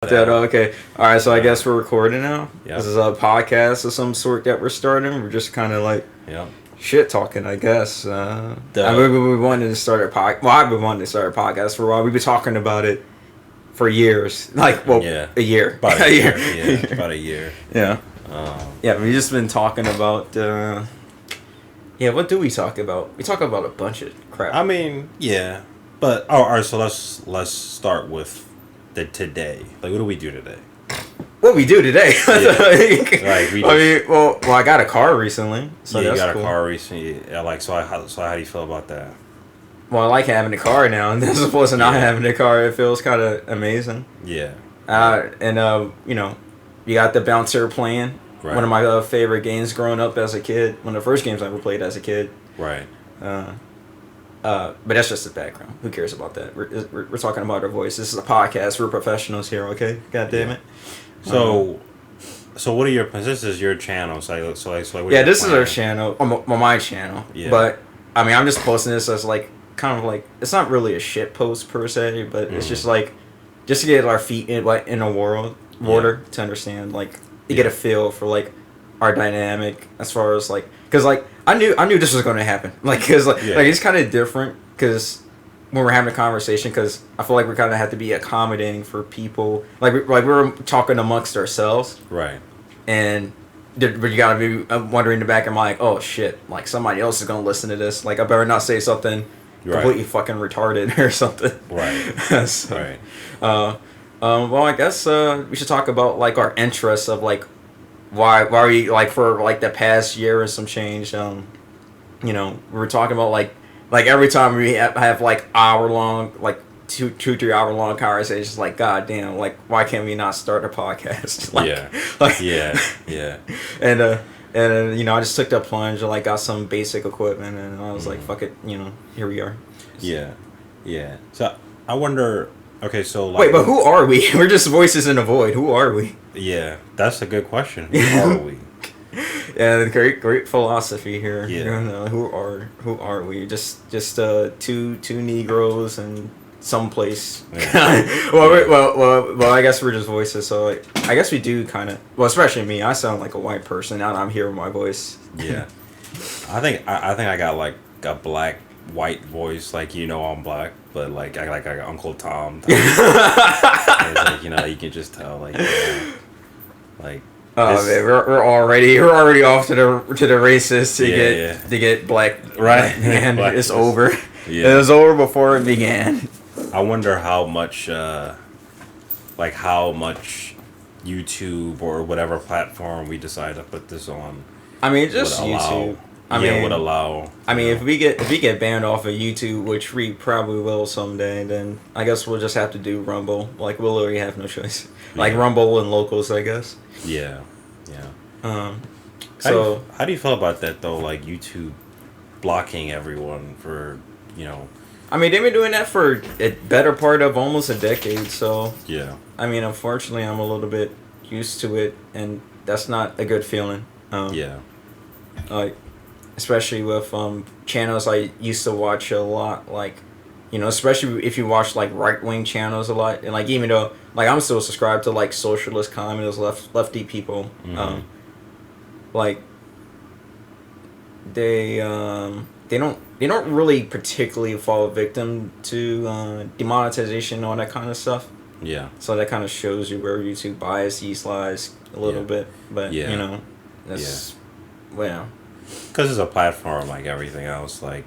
Okay. All right. So I guess we're recording now. Yeah. This is a podcast of some sort that we're starting. We're just kind of like Yeah. shit talking, I guess. I mean, we wanted to start a podcast. Well, I've been wanting to start a podcast for a while. We've been talking about it for years. Like, well, a year. About a year. Yeah. About a year. Yeah. Yeah. We've just been talking about. Yeah. What do we talk about? We talk about a bunch of crap. I mean, yeah. But all right. So let's start with the today. Like, what do we do today? What we do today? Like, we just, well, I got a car recently. So yeah, that's you got cool. a car recently. Yeah, like, so how do you feel about that? Well, I like having a car now, and as opposed to not having a car, it feels kind of amazing. Yeah. You know, you got the bouncer playing. Right. One of my favorite games growing up as a kid. One of the first games I ever played as a kid. Right. But that's just the background. Who cares about that? We're talking about our voice. This is a podcast. We're professionals here, okay? God damn it. So what are your? This is your channel. So what yeah, this is our channel. My channel. Yeah. But I mean, I'm just posting this as like kind of like it's not really a shit post per se, but it's just like just to get our feet in the water to understand like to get a feel for like our dynamic as far as like because like I knew this was going to happen like because like it's kind of different because when we're having a conversation because I feel like we kind of have to be accommodating for people like we're talking amongst ourselves and you gotta be wondering in the back of my like oh shit like somebody else is gonna listen to this like I better not say something completely fucking retarded or something so, well I guess we should talk about like our interests of like why we like for like the past year or some change you know we were talking about like every time we have like hour long like 2-3 hour long conversations like god damn like why can't we not start a podcast and you know I just took the plunge and like got some basic equipment and I was like fuck it you know here we are so I wonder okay so like wait but who are we we're just voices in a void who are we that's a good question who are we yeah great philosophy here yeah who are we just two Negroes and someplace well I guess we're just voices so like, I guess we do kind of well especially me I sound like a white person now that I'm hearing my voice I think I got like a black white voice like you know I'm black but like I like Uncle Tom it's like, you know you can just tell like like oh man, we're already off to the races to get black man black it's over it was over before it began. I wonder how much YouTube or whatever platform we decide to put this on. I mean, just YouTube. Would allow. I mean, if we get banned off of YouTube, which we probably will someday, then I guess we'll just have to do Rumble. Like we'll literally have no choice. Like Rumble and locals, I guess. Yeah. So how do you feel about that though? Like YouTube blocking everyone for you know. I mean, they've been doing that for a better part of almost a decade, so... Yeah. I mean, unfortunately, I'm a little bit used to it, and that's not a good feeling. Like, especially with channels I used to watch a lot, like, you know, especially if you watch, like, right-wing channels a lot, and, like, even though, like, I'm still subscribed to, like, socialist, communist, lefty people, like, they don't really particularly fall victim to demonetization and all that kind of stuff. Yeah. So that kind of shows you where YouTube bias lies a little bit, but you know, that's well. Because it's a platform like everything else, like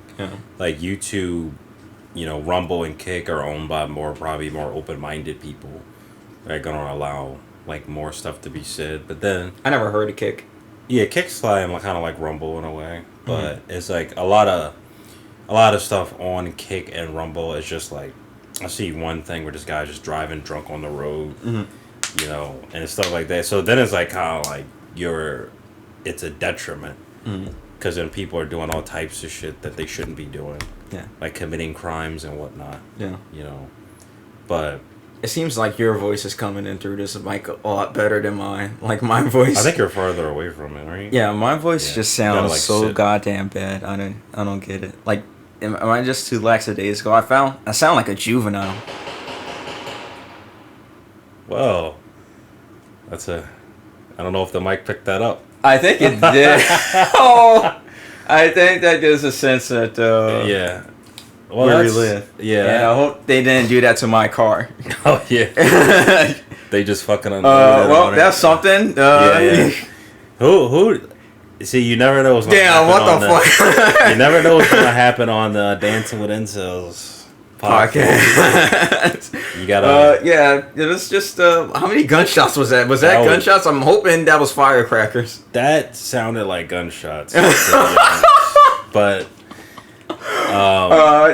YouTube, you know, Rumble and Kick are owned by probably more open-minded people. They're gonna allow like more stuff to be said, but then I never heard of Kick. Yeah, Kick's kind of like Rumble in a way, but it's like a lot of stuff on Kick and Rumble is just like I see one thing where this guy just driving drunk on the road, you know, and stuff like that. So then it's like kind of like it's a detriment because then people are doing all types of shit that they shouldn't be doing, like committing crimes and whatnot. You know, but. It seems like your voice is coming in through this mic a lot better than mine. Like my voice. I think you're farther away from it, right? Yeah, my voice just sounds like, so goddamn bad. I don't get it. Like, am I just too lackadaisical? I sound like a juvenile. Well, that's a. I don't know if the mic picked that up. I think it did. Oh, I think that gives a sense that Yeah. Well, where we live. Yeah. And I hope they didn't do that to my car. Oh yeah. They just fucking unloaded well, on that's it. something. Yeah. Who? See, you never know what's gonna Damn, happen what the fuck? You never know what's gonna happen on the Dancing with Incels podcast. You gotta. Yeah, it was just. How many gunshots was that? Was that gunshots? I'm hoping that was firecrackers. That sounded like gunshots. But.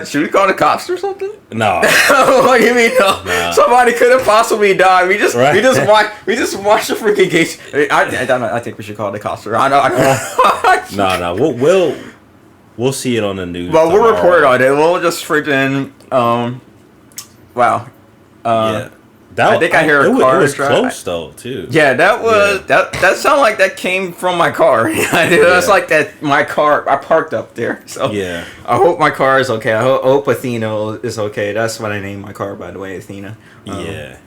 Should we call the cops or something? No. What do you mean? No. Nah. Somebody could have possibly died. We just watched the freaking case. I think we should call the cops. I know. No. We'll see it on the news. Well, we'll report on it. We'll just freaking wow. Yeah. I think I hear a car. It was close though, too. Yeah, that was that sounded like that came from my car. That's like that. My car. I parked up there, so yeah. I hope my car is okay. I hope Athena is okay. That's what I named my car, by the way, Athena. Yeah.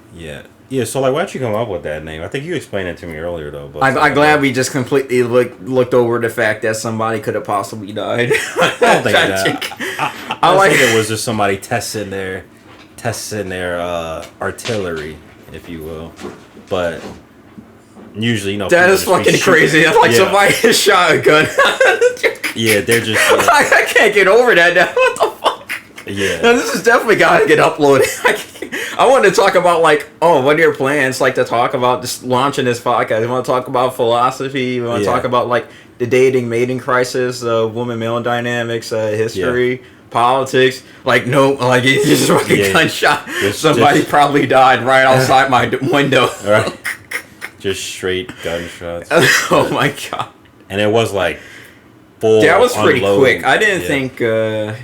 So like, why'd you come up with that name? I think you explained it to me earlier though. But I'm glad we just completely looked over the fact that somebody could have possibly died. I don't think that. I think it was just somebody testing their artillery, if you will, but usually, that is fucking crazy. That's like somebody has shot a gun. Yeah, they're just. I can't get over that now. What the fuck? Yeah. No, this is definitely gotta get uploaded. I want to talk about what are your plans to talk about just launching this podcast? You want to talk about philosophy? You want to talk about the dating mating crisis, woman-male dynamics, history. Yeah. Politics, it's just fucking gunshot. Somebody probably died right outside my window. Right. Just straight gunshots. Oh my god. And it was full. That was pretty unload. Quick. I didn't think a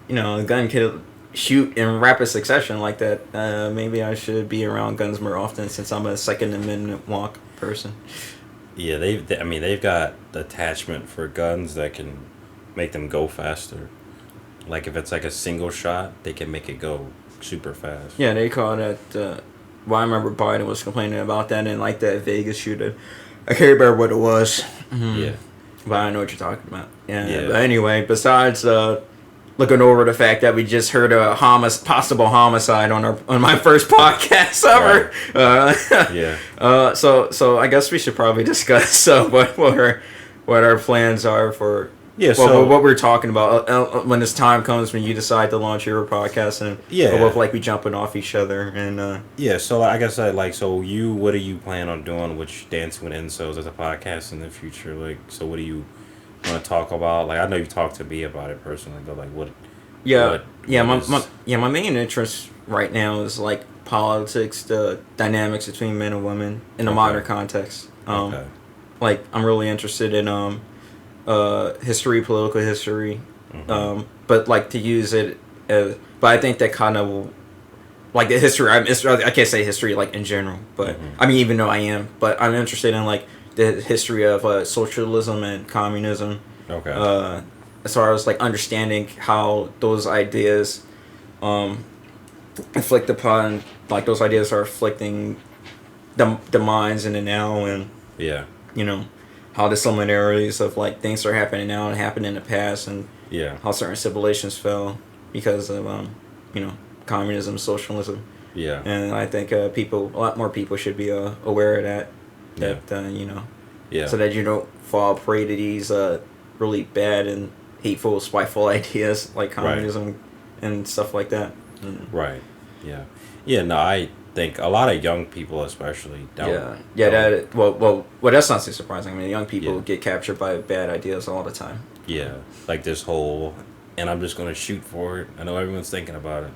gun could shoot in rapid succession like that. Maybe I should be around guns more often since I'm a Second Amendment walk person. Yeah, they've got the attachment for guns that can make them go faster. Like if it's a single shot, they can make it go super fast. Yeah, they call that. I remember Biden was complaining about that in that Vegas shooter. I can't remember what it was. Mm-hmm. Yeah, but I know what you're talking about. Yeah. But anyway, besides looking over the fact that we just heard a possible homicide on my first podcast ever. Right. So I guess we should probably discuss what our plans are for. Yeah, what we're talking about when this time comes when you decide to launch your podcast and we'll both be jumping off each other and so I guess what do you plan on doing with Dancing with Incels as a podcast in the future? So what do you want to talk about? I know you talked to me about it personally, but what? My main interest right now is politics, the dynamics between men and women in a modern context. I'm really interested in history, political history, but to use it but I think that kind of the history. I can't say history in general, but I mean even though I am, but I'm interested in the history of socialism and communism. Okay. As far as understanding how those ideas inflict upon those ideas are afflicting the minds in the now and how the similarities of things that are happening now and happened in the past and how certain civilizations fell because of communism, socialism. Yeah. And I think a lot more people should be aware of that. So that you don't fall prey to these really bad and hateful, spiteful ideas like communism and stuff like that. Right. Yeah. Yeah. No, I think a lot of young people especially don't. That's not so surprising. I mean, young people get captured by bad ideas all the time. Yeah, this whole and I'm just gonna shoot for it. I know everyone's thinking about it.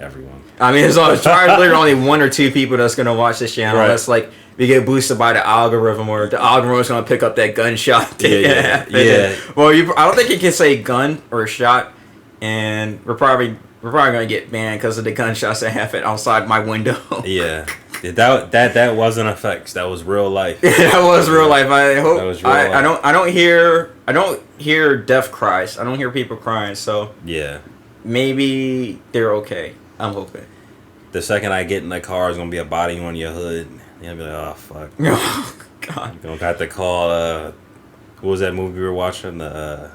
Everyone. I mean, there's only one or two people that's gonna watch this channel. Right. That's we get boosted by the algorithm, or the algorithm is gonna pick up that gunshot. Well, I don't think you can say gun or shot, and we're probably gonna get banned because of the gunshots that happen outside my window. Yeah, that wasn't effects. That was real life. That was real life. I hope. That was real life. I don't hear death cries. I don't hear people crying. So yeah, maybe they're okay. I'm hoping. the second I get in the car, it's gonna be a body on your hood. You're gonna be like, oh fuck. Oh God. You're gonna have to call. What was that movie we were watching? The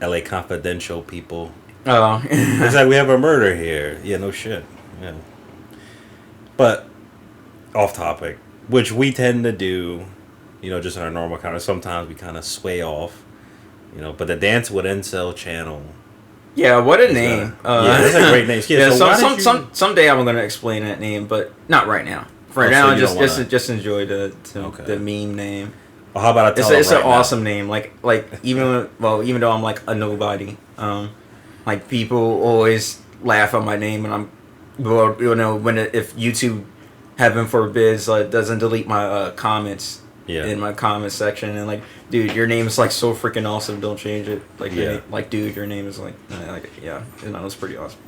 L.A. Confidential people. Oh. It's like we have a murder here. Yeah, no shit. Yeah. But off topic, which we tend to do, just in our normal kind of. Sometimes we kind of sway off, But the Dance with Incel channel. Yeah, what a name. Yeah, that's a great name. Yeah, so someday I'm gonna explain that name, but not right now. For now, just enjoy the meme name. Well, how about I tell it's right an awesome name. Like even though I'm like a nobody, like people always laugh at my name, and I'm, if YouTube, heaven forbids, doesn't delete my comments. Yeah. In my comment section, and like, dude, your name is like so freaking awesome. Don't change it. Like, dude, your name is it's pretty awesome.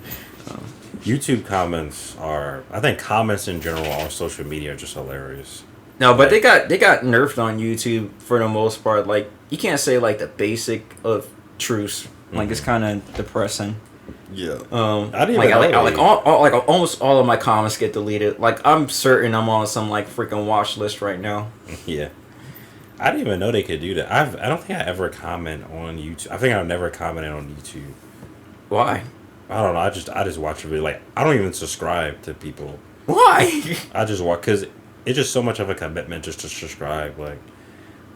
YouTube comments are, I think comments in general on social media are just hilarious. No, but they got nerfed on YouTube for the most part. Like, you can't say like the basic of truths. Like, it's kind of depressing. Yeah. I didn't even know almost all of my comments get deleted. Like, I'm certain I'm on some like freaking watch list right now. Yeah. I didn't even know they could do that. I don't think I ever comment on YouTube. I think I've never commented on YouTube. Why? I don't know. I just watch a video. Like, I don't even subscribe to people. Why? I just watch because it's just so much of a commitment just to subscribe. Like,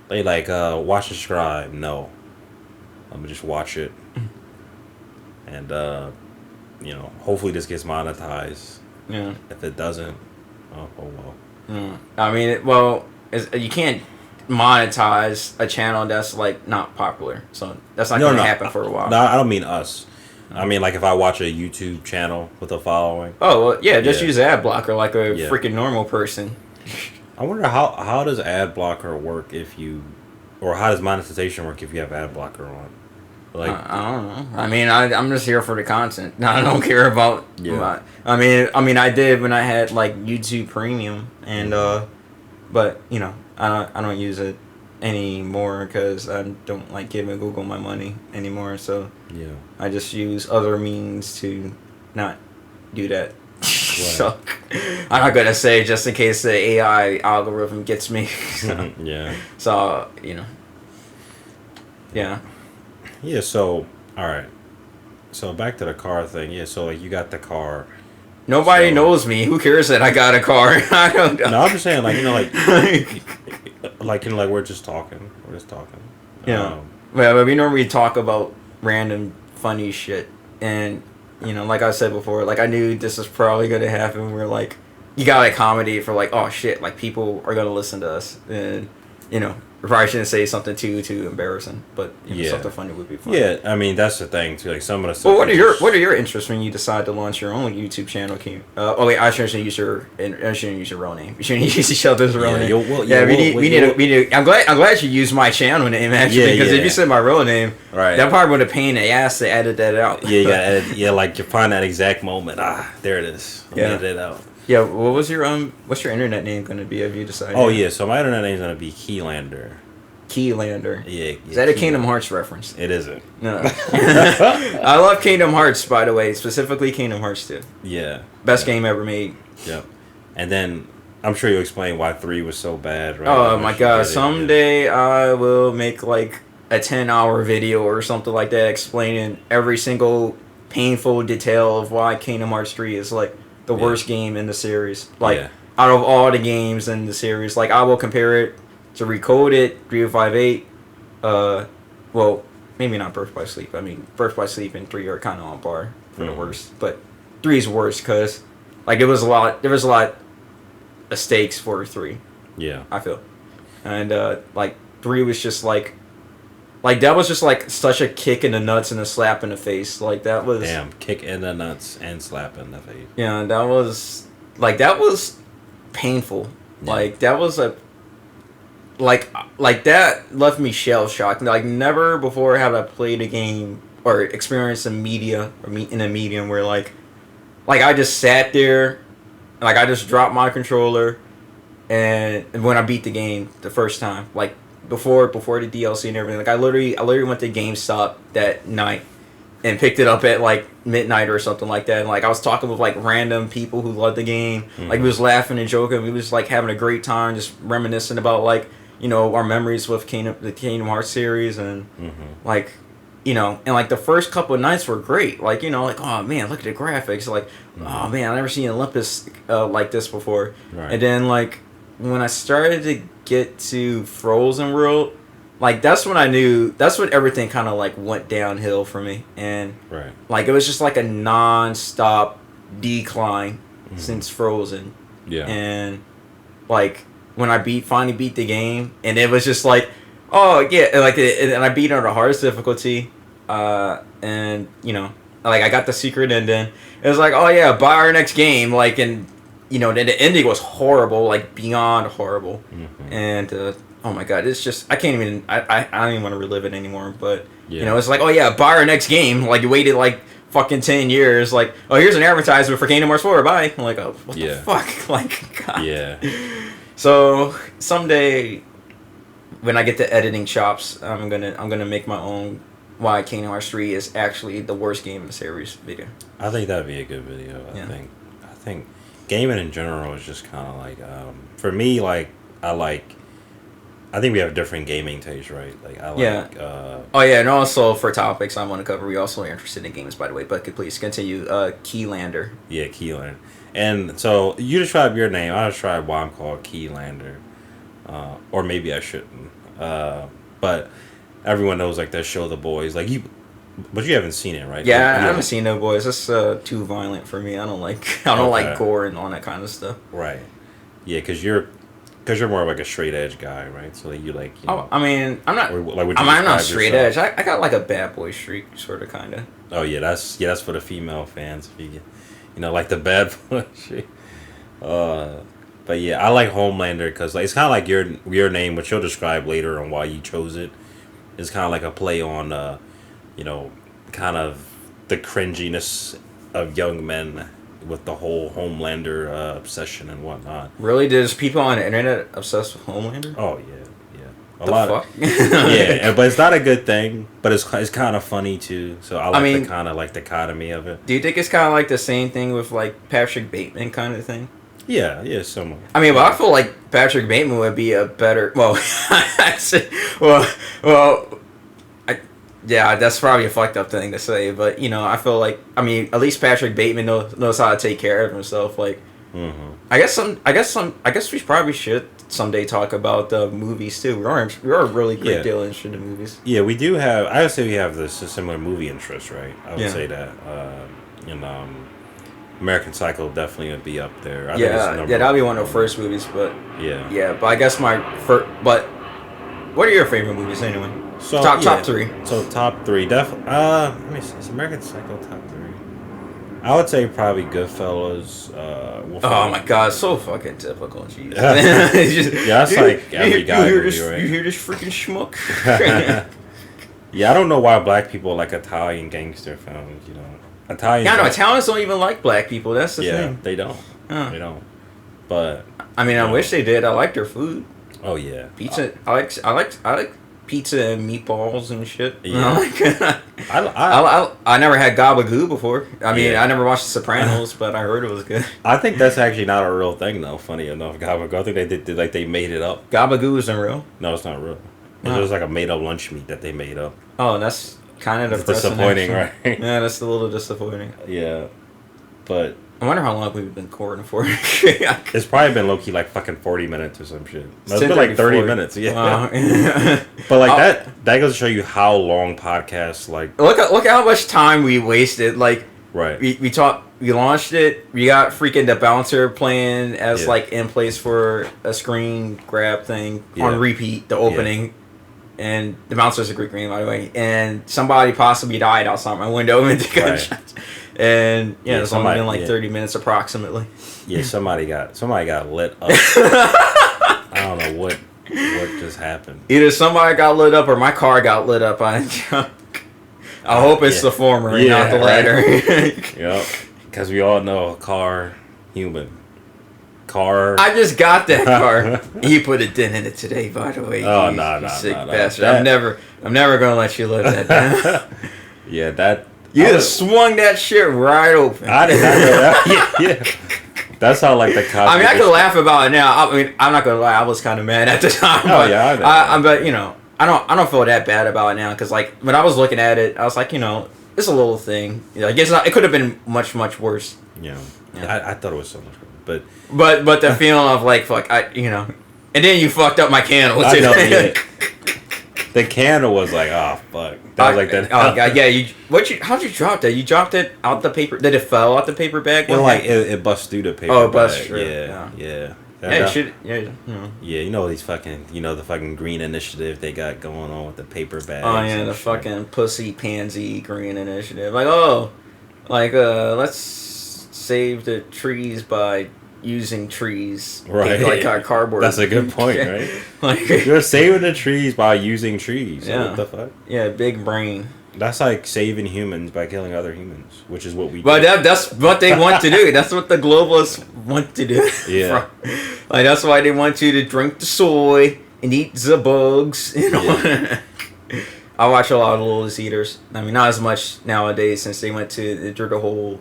they watch and subscribe. No, let me just watch it. And, hopefully this gets monetized. Yeah. If it doesn't, oh well. Mm. I mean, you can't monetize a channel that's, like, not popular. So that's not going to happen for a while. No, I don't mean us. I mean, like, if I watch a YouTube channel with a following. Oh, well, yeah, just use ad blocker like a freaking normal person. I wonder how does ad blocker work or how does monetization work if you have ad blocker on? Like, I don't know. I mean, I'm just here for the content. I don't care about. Yeah. I mean, I did when I had like YouTube Premium, and but I don't use it anymore because I don't like giving Google my money anymore. So yeah, I just use other means to not do that. Right. So I'm not gonna say just in case the AI algorithm gets me. So, yeah. So yeah. Yeah, so, alright. So, back to the car thing. Yeah, so, like, you got the car. Nobody knows me. Who cares that I got a car? I don't know. No, I'm just saying, like, like, we're just talking. We're just talking. Yeah. Well, we normally talk about random funny shit. And, like I said before, like, I knew this was probably going to happen. We're like, you got to accommodate for, like, oh, shit, like, people are going to listen to us. And, we probably shouldn't say something too embarrassing, but something funny would be fun. Yeah, I mean that's the thing too. Like some of the stuff. Well, what are your interests when you decide to launch your own YouTube channel? I shouldn't use your real name. You shouldn't use each other's real name. We need. I'm glad you used my channel name actually, because if you said my real name, right, that probably would have pain in the ass to edit that out. Yeah, you gotta edit. Yeah, like you find that exact moment. There it is. Edit it out. Yeah, what's your internet name going to be if you decide? Oh yeah, so my internet name is going to be Keylander. Keylander. Yeah. Is that a Kingdom Hearts reference? It isn't. No. I love Kingdom Hearts, by the way, specifically Kingdom Hearts 2. Yeah. Best game ever made. Yep. And then I'm sure you'll explain why 3 was so bad, right? Oh my god, someday I will make like a 10-hour video or something like that explaining every single painful detail of why Kingdom Hearts 3 is like the worst game in the series. Like, out of all the games in the series, like, I will compare it to Recoded, 3058, well, maybe not Birth by Sleep. I mean, Birth by Sleep and 3 are kind of on par for the worst, but 3 is worse because, like, there was a lot of stakes for 3. Yeah. I feel. And, like, 3 was just, like, that was just, like, such a kick in the nuts and a slap in the face. Like, that was... Damn, kick in the nuts and slap in the face. Yeah, that was painful. Yeah. Like, that was a... Like, that left me shell-shocked. Like, never before have I played a game or experienced a media, or in a medium where, like, I just sat there, like, I just dropped my controller, and when I beat the game the first time, like, before the DLC and everything, like I literally went to GameStop that night and picked it up at like midnight or something like that. And like I was talking with like random people who loved the game. Like we was laughing and joking. We was like having a great time, just reminiscing about like our memories with the Kingdom Hearts series and like and like the first couple of nights were great. Like like oh man, look at the graphics. Like oh man, I never seen Olympus like this before. Right. And then like when I started to get to Frozen World. Like that's when everything kind of like went downhill for me, and like it was just like a non-stop decline since Frozen. Yeah. And like when I finally beat the game, and it was just like, oh yeah, and I beat it on the hardest difficulty, and like I got the secret ending. It was like, oh yeah, buy our next game, like, and then the ending was horrible, like beyond horrible, and. Oh my god, it's just I can't even I don't even want to relive it anymore. But it's like, oh yeah, buy our next game. Like you waited like fucking 10 years. Like, oh, here's an advertisement for Kingdom Hearts 4. Bye. I'm like, oh, what the fuck? Like, god. Yeah. So someday, when I get the editing chops, I'm gonna make my own why Kingdom Hearts 3 is actually the worst game in the series video. I think that'd be a good video. I think gaming in general is just kind of like for me, like I think we have different gaming tastes, right? Like I like. Oh yeah, and also for topics I want to cover, we also are interested in games, by the way. But please continue. Keylander. Yeah, Keylander. And so you describe your name. I describe why I'm called Keylander, or maybe I shouldn't. But everyone knows like that show, The Boys. Like you, but you haven't seen it, right? Yeah, I haven't seen No Boys. That's too violent for me. I don't like gore and all that kind of stuff. Right. Yeah, because you're more like a straight edge guy, right? So you like. Oh, I mean, I'm not. I'm not straight edge. I got like a bad boy streak, sort of, kind of. Oh yeah, that's for the female fans. If you like the bad boy streak. But yeah, I like Homelander because like, it's kind of like your name, which you'll describe later on why you chose it. It's kind of like a play on, kind of the cringiness of young men. With the whole Homelander obsession and whatnot. Really? There's people on the internet obsessed with Homelander? Oh yeah. A lot of but it's not a good thing. But it's kind of funny too. So I the kind of like dichotomy of it. Do you think it's kind of like the same thing with like Patrick Bateman kind of thing? Yeah, similar. I mean, but I feel like Patrick Bateman would be a better. Yeah, that's probably a fucked up thing to say, but I feel like at least Patrick Bateman knows how to take care of himself. Like, I guess we probably should someday talk about the movies too. We are a really great deal interested in movies. Yeah, we do have. I would say we have this similar movie interest, right? I would say that. American Psycho definitely would be up there. I think that'll be one of the first movies, but but I guess but what are your favorite movies anyway? So, top three. So top three, definitely. Let me see. Is American Psycho top three? I would say probably Goodfellas. Oh my god, so fucking typical. Jeez. That's like every guy movie, right? You hear this freaking schmuck? Yeah, I don't know why black people like Italian gangster films. Italians. Yeah, no, Italians don't even like black people. That's the thing. Yeah, they don't. They don't. But I wish they did. I like their food. Oh yeah, pizza. I like pizza and meatballs and shit. Yeah. I never had gabagoo before. I never watched The Sopranos, but I heard it was good. I think that's actually not a real thing, though. Funny enough, gabagoo. I think they made it up. Gabagoo isn't real? No, it's not real. It was like a made up lunch meat that they made up. Oh, that's kind of disappointing, right? Yeah, that's a little disappointing. Yeah, but I wonder how long we've been recording for. It's probably been low-key like fucking 40 minutes or some shit. It's been like 30 minutes, yeah. Wow. But like that goes to show you how long podcasts like. Look at how much time we wasted. Like, right. We launched it. We got freaking the bouncer playing as like in place for a screen grab thing on repeat. The opening. And the bouncer's a great green, by the way. And somebody possibly died outside my window and took gunshots. And it's only been like 30 minutes approximately. Yeah, somebody got lit up. I don't know what just happened. Either somebody got lit up or my car got lit up. I hope it's the former and not the latter. Yep. Because we all know a car, human. Car. I just got that car. You put a dent in it today, by the way. Oh no, sick bastard! I'm never gonna let you live that down. Yeah, that You just swung that shit right open. I did not know that. Yeah. That's how like the cops. I mean, I can laugh about it now. I mean, I'm not gonna lie. I was kind of mad at the time. Oh yeah, I know. I'm but you know, I don't feel that bad about it now because like when I was looking at it, I was like, you know, it's a little thing. You know, I guess it could have been much worse. Yeah. Yeah. I thought it was so much worse, but the feeling of like fuck, you know, and then you fucked up my candle. I know. Yeah. The candle was like, oh fuck. That was like that. Oh god, yeah. How'd you drop that? You dropped it out the paper. Did it fall out the paper bag? It bust through the paper. Oh, it bust bag. through. Yeah. Yeah, you should. Yeah, you know. Yeah, you know these fucking, the fucking green initiative they got going on with the paper bags. Oh yeah, the fucking pussy pansy green initiative. Like let's save the trees by using trees, right? Like our cardboard. That's a good point, right? Like you're saving the trees by using trees. Yeah. What the fuck? Yeah, big brain. That's like saving humans by killing other humans, which is what we. But that's what they want to do. That's what the globalists want to do. Yeah. Like that's why they want you to drink the soy and eat the bugs. You know. Yeah. I watch a lot of Littlest Eaters. I mean, not as much nowadays since they went to the whole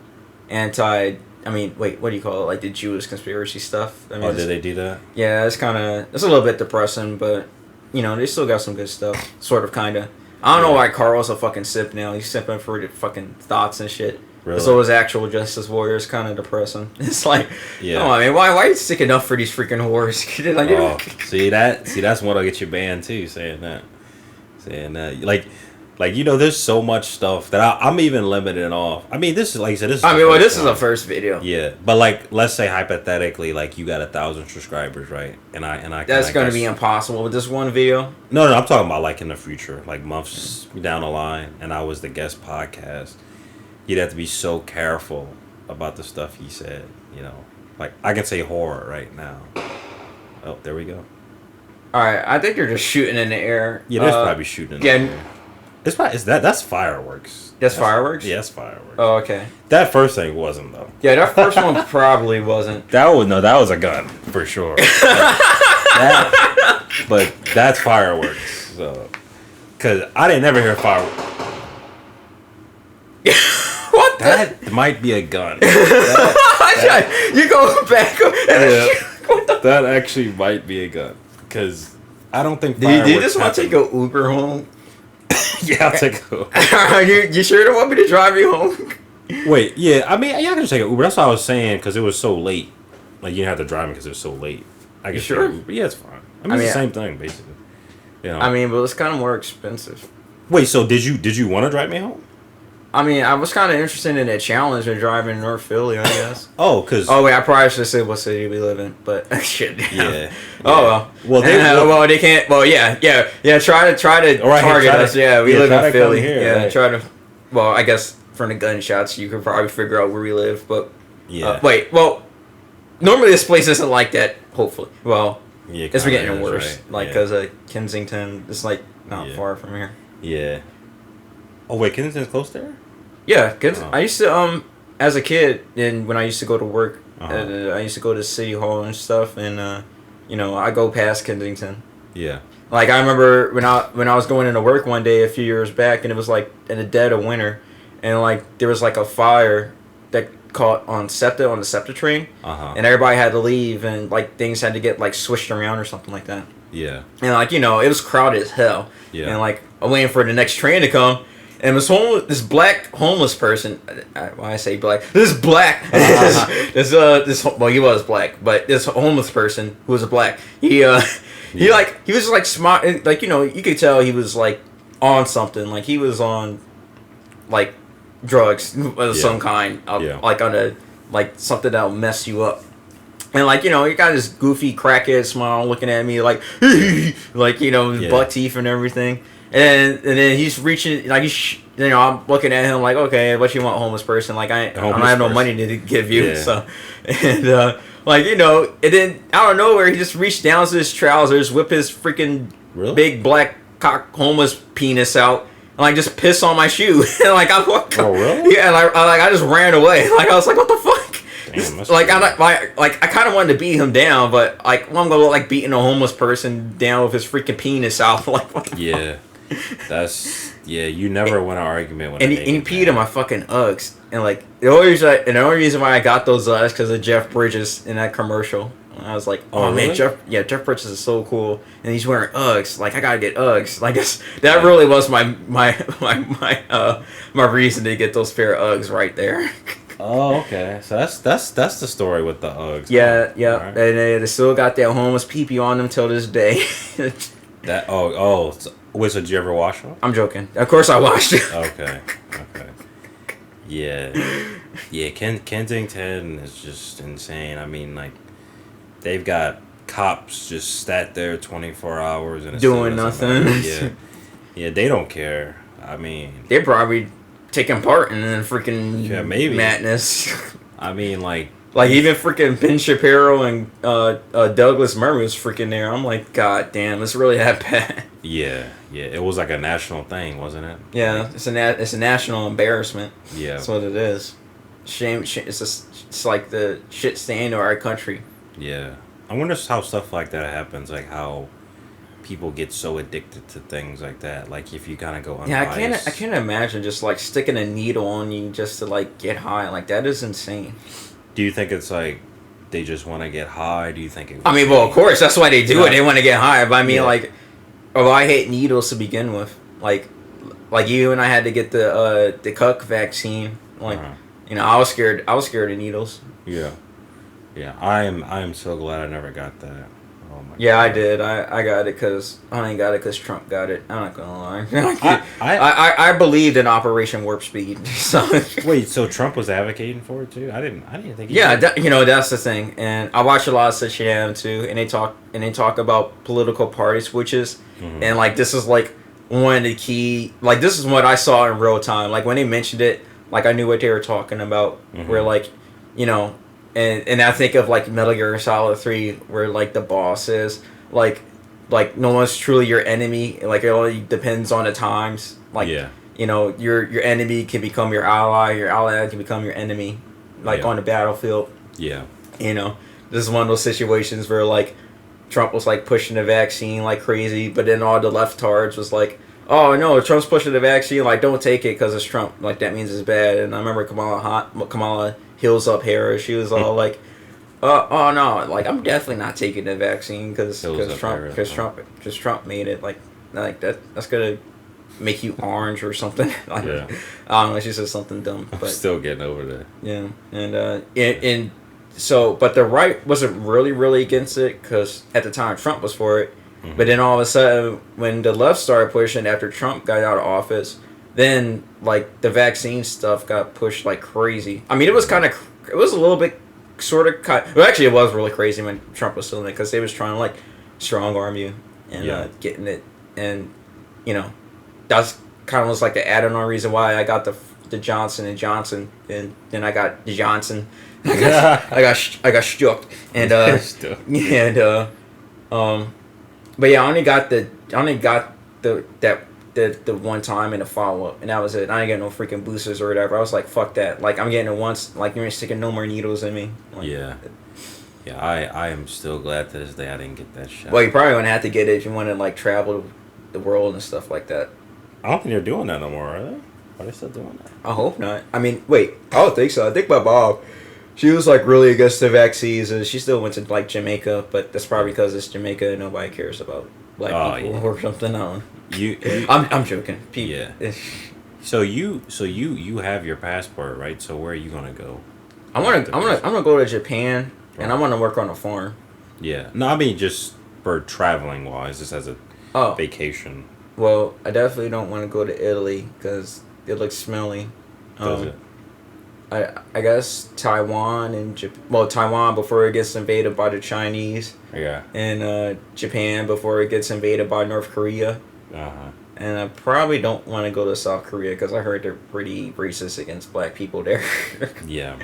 anti. I mean, wait, what do you call it? Like the Jewish conspiracy stuff. I mean, did they do that? Yeah, it's a little bit depressing, but you know they still got some good stuff. Sort of, kind of. I don't know why Carl's a fucking sip now. He's sipping for the fucking thoughts and shit. Really? So his actual Justice Warrior is kind of depressing. It's like, oh, I mean, why are you sticking up for these freaking whores? Like, see that's what'll get you banned too. Saying that, like there's so much stuff that I'm even limited off. I mean, this is like I said. This is the first video. Yeah, but like, let's say hypothetically, like you got 1,000 subscribers, right? And I. That's gonna be impossible with this one video. No, I'm talking about like in the future, like months down the line, and I was the guest podcast. You'd have to be so careful about the stuff he said. You know, like I can say horror right now. Oh, there we go. All right, I think you're just shooting in the air. Yeah, there's probably shooting in the air. That's fireworks. That's fireworks? Yeah, that's fireworks. Oh, okay. That first thing wasn't though. Yeah, that first one probably wasn't. That was a gun for sure. But that's fireworks. So, cause I didn't ever hear fireworks. What? That might be a gun. You go back. That actually might be a gun. Cause I don't think. Do you just want to take a Uber home? Yeah, I'll take a Uber. You sure don't want me to drive you home? Wait, yeah. I mean, yeah, I can just take an Uber. That's what I was saying because it was so late. Like you didn't have to drive me because it was so late. I guess. Sure. Uber. Yeah, it's fine. I mean, it's the same thing basically. You know. I mean, but it's kind of more expensive. Wait, so did you want to drive me home? I mean, I was kind of interested in that challenge of driving North Philly, I guess. Oh, wait, I probably should have said what city we live in, but shit. Yeah. Oh well. They can't. Well, yeah. Try to target us. Yeah, we live in Philly. Here, yeah, right. try to. Well, I guess from the gunshots, you could probably figure out where we live. But yeah. Normally this place isn't like that. Hopefully, well, yeah, it's been getting worse. Right. Like because Kensington is like not far from here. Yeah. Oh wait, Kensington's close there. Yeah, I used to as a kid, and when I used to go to work, I used to go to City Hall and stuff, and I go past Kensington. Yeah. Like I remember when I was going into work one day a few years back, and it was like in the dead of winter, and like there was like a fire that caught on the SEPTA train, and everybody had to leave, and like things had to get like switched around or something like that. Yeah. And like it was crowded as hell. Yeah. And like I'm waiting for the next train to come. And this black homeless person, why I say black, he was black, but this homeless person who was black, he was just like smart, like, you could tell he was like on something, like he was on like drugs of some kind, like on a, like something that'll mess you up. And like, he got this goofy crackhead smile looking at me like, like, his buck teeth and everything. And then he's reaching, like, I'm looking at him like, okay, what you want, homeless person? Like, I don't have no money to give you. Yeah. So, and, like, and then out of nowhere, he just reached down to his trousers, whip his freaking big black cock homeless penis out, and, like, just piss on my shoe. And, like, oh, really? Yeah, and I just ran away. Like, I was like, what the fuck? Damn, like, I kind of wanted to beat him down, but, like, I'm going to look like beating a homeless person down with his freaking penis out. Like, what the fuck? That's Yeah, you never win an argument with And a he naked peed in man. my fucking Uggs. And like the only reason why I got those Uggs because of Jeff Bridges in that commercial. And I was like, Oh, man, really? Jeff Bridges is so cool, and he's wearing Uggs. Like I gotta get Uggs. Like that really was my reason to get those pair of Uggs right there. Oh, okay. So that's the story with the Uggs. Yeah, Huh? yeah. Alright. And they still got that homeless pee on them till this day. That wait, so did you ever wash them? I'm joking. Of course I watched it. Okay. Yeah. Kensington is just insane. I mean, like, they've got cops just sat there 24 hours and it Doing still doesn't nothing. matter. Yeah, they don't care. I mean, They're probably taking part in the freaking maybe. madness. I mean, like Even freaking Ben Shapiro and Douglas Murray was freaking there. I'm like, God damn, it's really that bad. yeah, it was like a national thing, wasn't it? Yeah, it's a national embarrassment. Yeah, That's what it is. Shame. It's like the shit stain of our country. yeah. I wonder how stuff like that happens, like how people get so addicted to things like that. Like if you kind of go unbiased. Yeah, I can't imagine just like sticking a needle on you just to like get high. Like that is insane. Do you think it's like they just want to get high? Do you think it? I mean, well, of course that's why they do it. They want to get high. But I mean, Yeah. like, oh, I hate needles to begin with. Like you and I had to get the cuck vaccine. Like, Uh-huh. I was scared. I was scared of needles. Yeah. I am so glad I never got that. Oh my. Yeah, God. I did. I got it because I only got it because Trump got it. I'm not gonna lie. I I believed in Operation Warp Speed. So wait. So Trump was advocating for it too? I didn't think. He yeah, did. that's the thing. And I watch a lot of such jam too, and they talk about political party switches, and like this is like one of the key. Like this is what I saw in real time. Like when they mentioned it, like I knew what they were talking about. Where like, And I think of like Metal Gear Solid 3 where like the boss is like no one's truly your enemy. Like it only depends on the times. Like your enemy can become your ally can become your enemy. Like on the battlefield. Yeah. This is one of those situations where like Trump was like pushing the vaccine like crazy, but then all the leftards was like, oh no, Trump's pushing the vaccine, like don't take it because it's Trump. Like that means it's bad. And I remember Kamala Hills Up Harris, she was all like, "Oh no, like I'm definitely not taking the vaccine because Trump made it like that's gonna make you orange or something." Like, Yeah. I don't know. She said something dumb, I'm but still getting over that. yeah, and so but the right wasn't really against it because at the time Trump was for it, but then all of a sudden when the left started pushing after Trump got out of office. Then, like, the vaccine stuff got pushed like crazy. I mean, it was a little bit well, actually, it was really crazy when Trump was still in it because they was trying to, like, strong-arm you and getting it. And, that's kind of was, like, the add-on reason why I got the Johnson & Johnson, and then I got the Johnson. I got stuck. And, but yeah, I only got the one time in a follow-up, and that was it. I ain't getting no freaking boosters or whatever. I was like, fuck that. Like, I'm getting it once. Like, you're sticking no more needles in me. Like, I am still glad to this day I didn't get that shot. Well, you probably gonna have to get it if you want to, like, travel the world and stuff like that. I don't think they're doing that no more, are they? Are they still doing that? I hope not. I mean, wait. I don't think so. I think my mom, she was, like, really against the vaccines, and she still went to, like, Jamaica, but that's probably because it's Jamaica and nobody cares about black people or something. I don't know. I'm joking. Yeah. So you have your passport, right? So where are you gonna go? I'm gonna go to Japan, and I want to work on a farm. Yeah. No, I mean just for traveling wise, just as a vacation. Well, I definitely don't want to go to Italy because it looks smelly. Does it? I guess Taiwan and Taiwan before it gets invaded by the Chinese. Yeah. And Japan before it gets invaded by North Korea. Uh-huh. And I probably don't want to go to South Korea because I heard they're pretty racist against black people there. Yeah.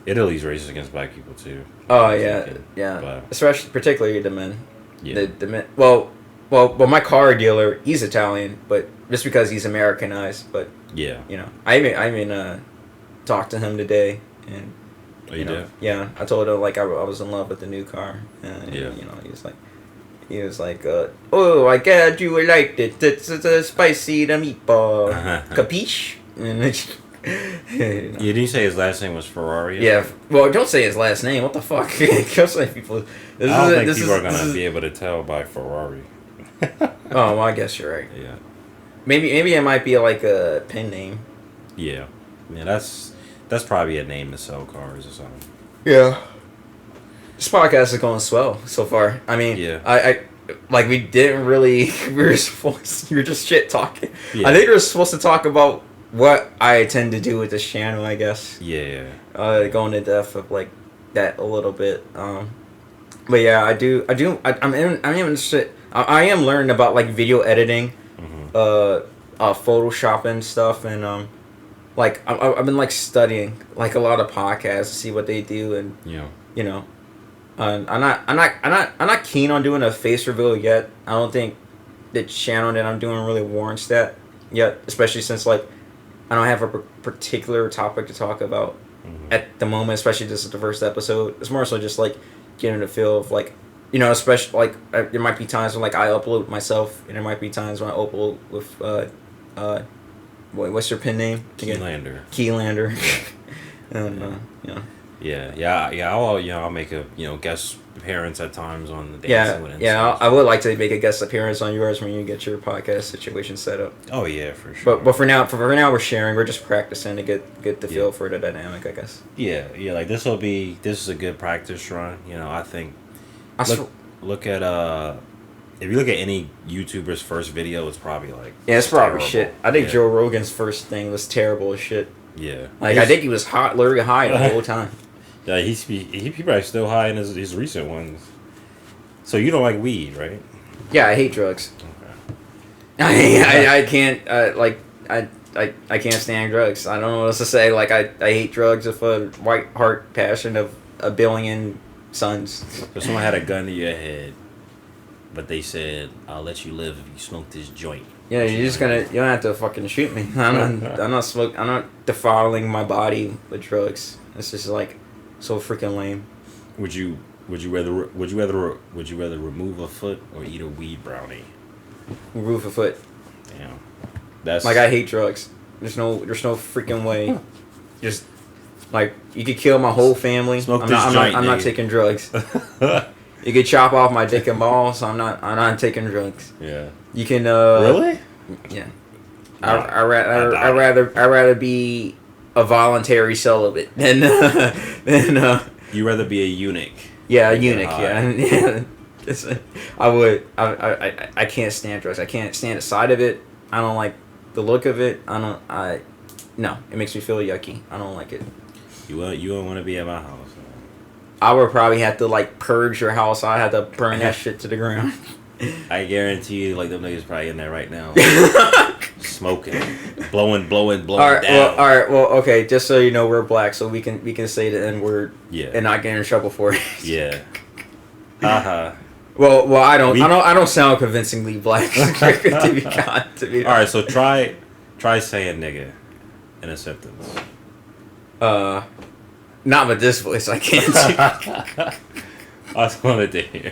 Italy's racist against black people too. Oh yeah. But, especially particularly the men. Yeah. The men. Well, my car dealer, he's Italian, but just because he's Americanized. But yeah. I even talked to him today, and you did? Yeah, I told him like I was in love with the new car. And, yeah. He's like, he was like, "Oh, I got you liked it. It's spicy the meatball. Capiche?" And You didn't say his last name was Ferrari? Yeah. Well, don't say his last name. What the fuck? Don't say people. I don't think people are gonna be able to tell by Ferrari. Oh, well, I guess you're right. Yeah. Maybe it might be like a pen name. Yeah. Yeah, that's probably a name to sell cars or something. Yeah. This podcast is going swell so far. I mean, yeah. I like we didn't really we were just shit talking. Yeah. I think we were supposed to talk about what I tend to do with this channel, I guess. Yeah. Going into depth of like that a little bit. But yeah, I'm interested. I am learning about like video editing, Photoshop and stuff, and like I've been like studying like a lot of podcasts to see what they do, and you know, I'm not keen on doing a face reveal yet. I don't think the channel that I'm doing really warrants that yet, especially since like I don't have a particular topic to talk about at the moment. Especially this is the first episode. It's more so just like getting a feel of like, you know, especially like there might be times when like I upload myself, and there might be times when I upload with what's your pen name? Keylander. And I'll make a guest appearance at times on the dancing. I would like to make a guest appearance on yours when you get your podcast situation set up. Oh yeah, for sure. But for now we're sharing. We're just practicing to get the feel for the dynamic, I guess. Yeah. Like this is a good practice run. You know, I think. Look at if you look at any YouTuber's first video, it's probably like it's probably terrible. Shit. I think Joe Rogan's first thing was terrible as shit. Yeah. Like I think he was literally high the whole time. Yeah, he probably still high in his recent ones. So you don't like weed, right? Yeah, I hate drugs. Okay. I can't I can't stand drugs. I don't know what else to say. Like I hate drugs with a white heart passion of a billion suns. If someone had a gun to your head, but they said, "I'll let you live if you smoke this joint." Yeah, you don't have to fucking shoot me. I'm not defiling my body with drugs. It's just like so freaking lame. Would you rather remove a foot or eat a weed brownie? Remove a foot. Damn. That's like I hate drugs. There's no freaking way. Just like you could kill my whole family. I'm not taking drugs. You could chop off my dick and balls. I'm not taking drugs. Yeah. You can really? Yeah. I rather be a voluntary celibate than you rather be a eunuch. Yeah, a eunuch. Yeah. I would. I can't stand drugs. I can't stand the sight of it. I don't like the look of it. No, it makes me feel yucky. I don't like it. You don't want to be at my house. I would probably have to like purge your house. I had to burn that shit to the ground. I guarantee you, like them niggas probably in there right now, smoking, blowing down. Well, okay. Just so you know, we're black, so we can say the N word. Yeah. And not get in trouble for it. Yeah. Well, I don't sound convincingly black to be. All right, so try saying nigga in a sentence. Not with this voice, I can't. I just wanted to hear.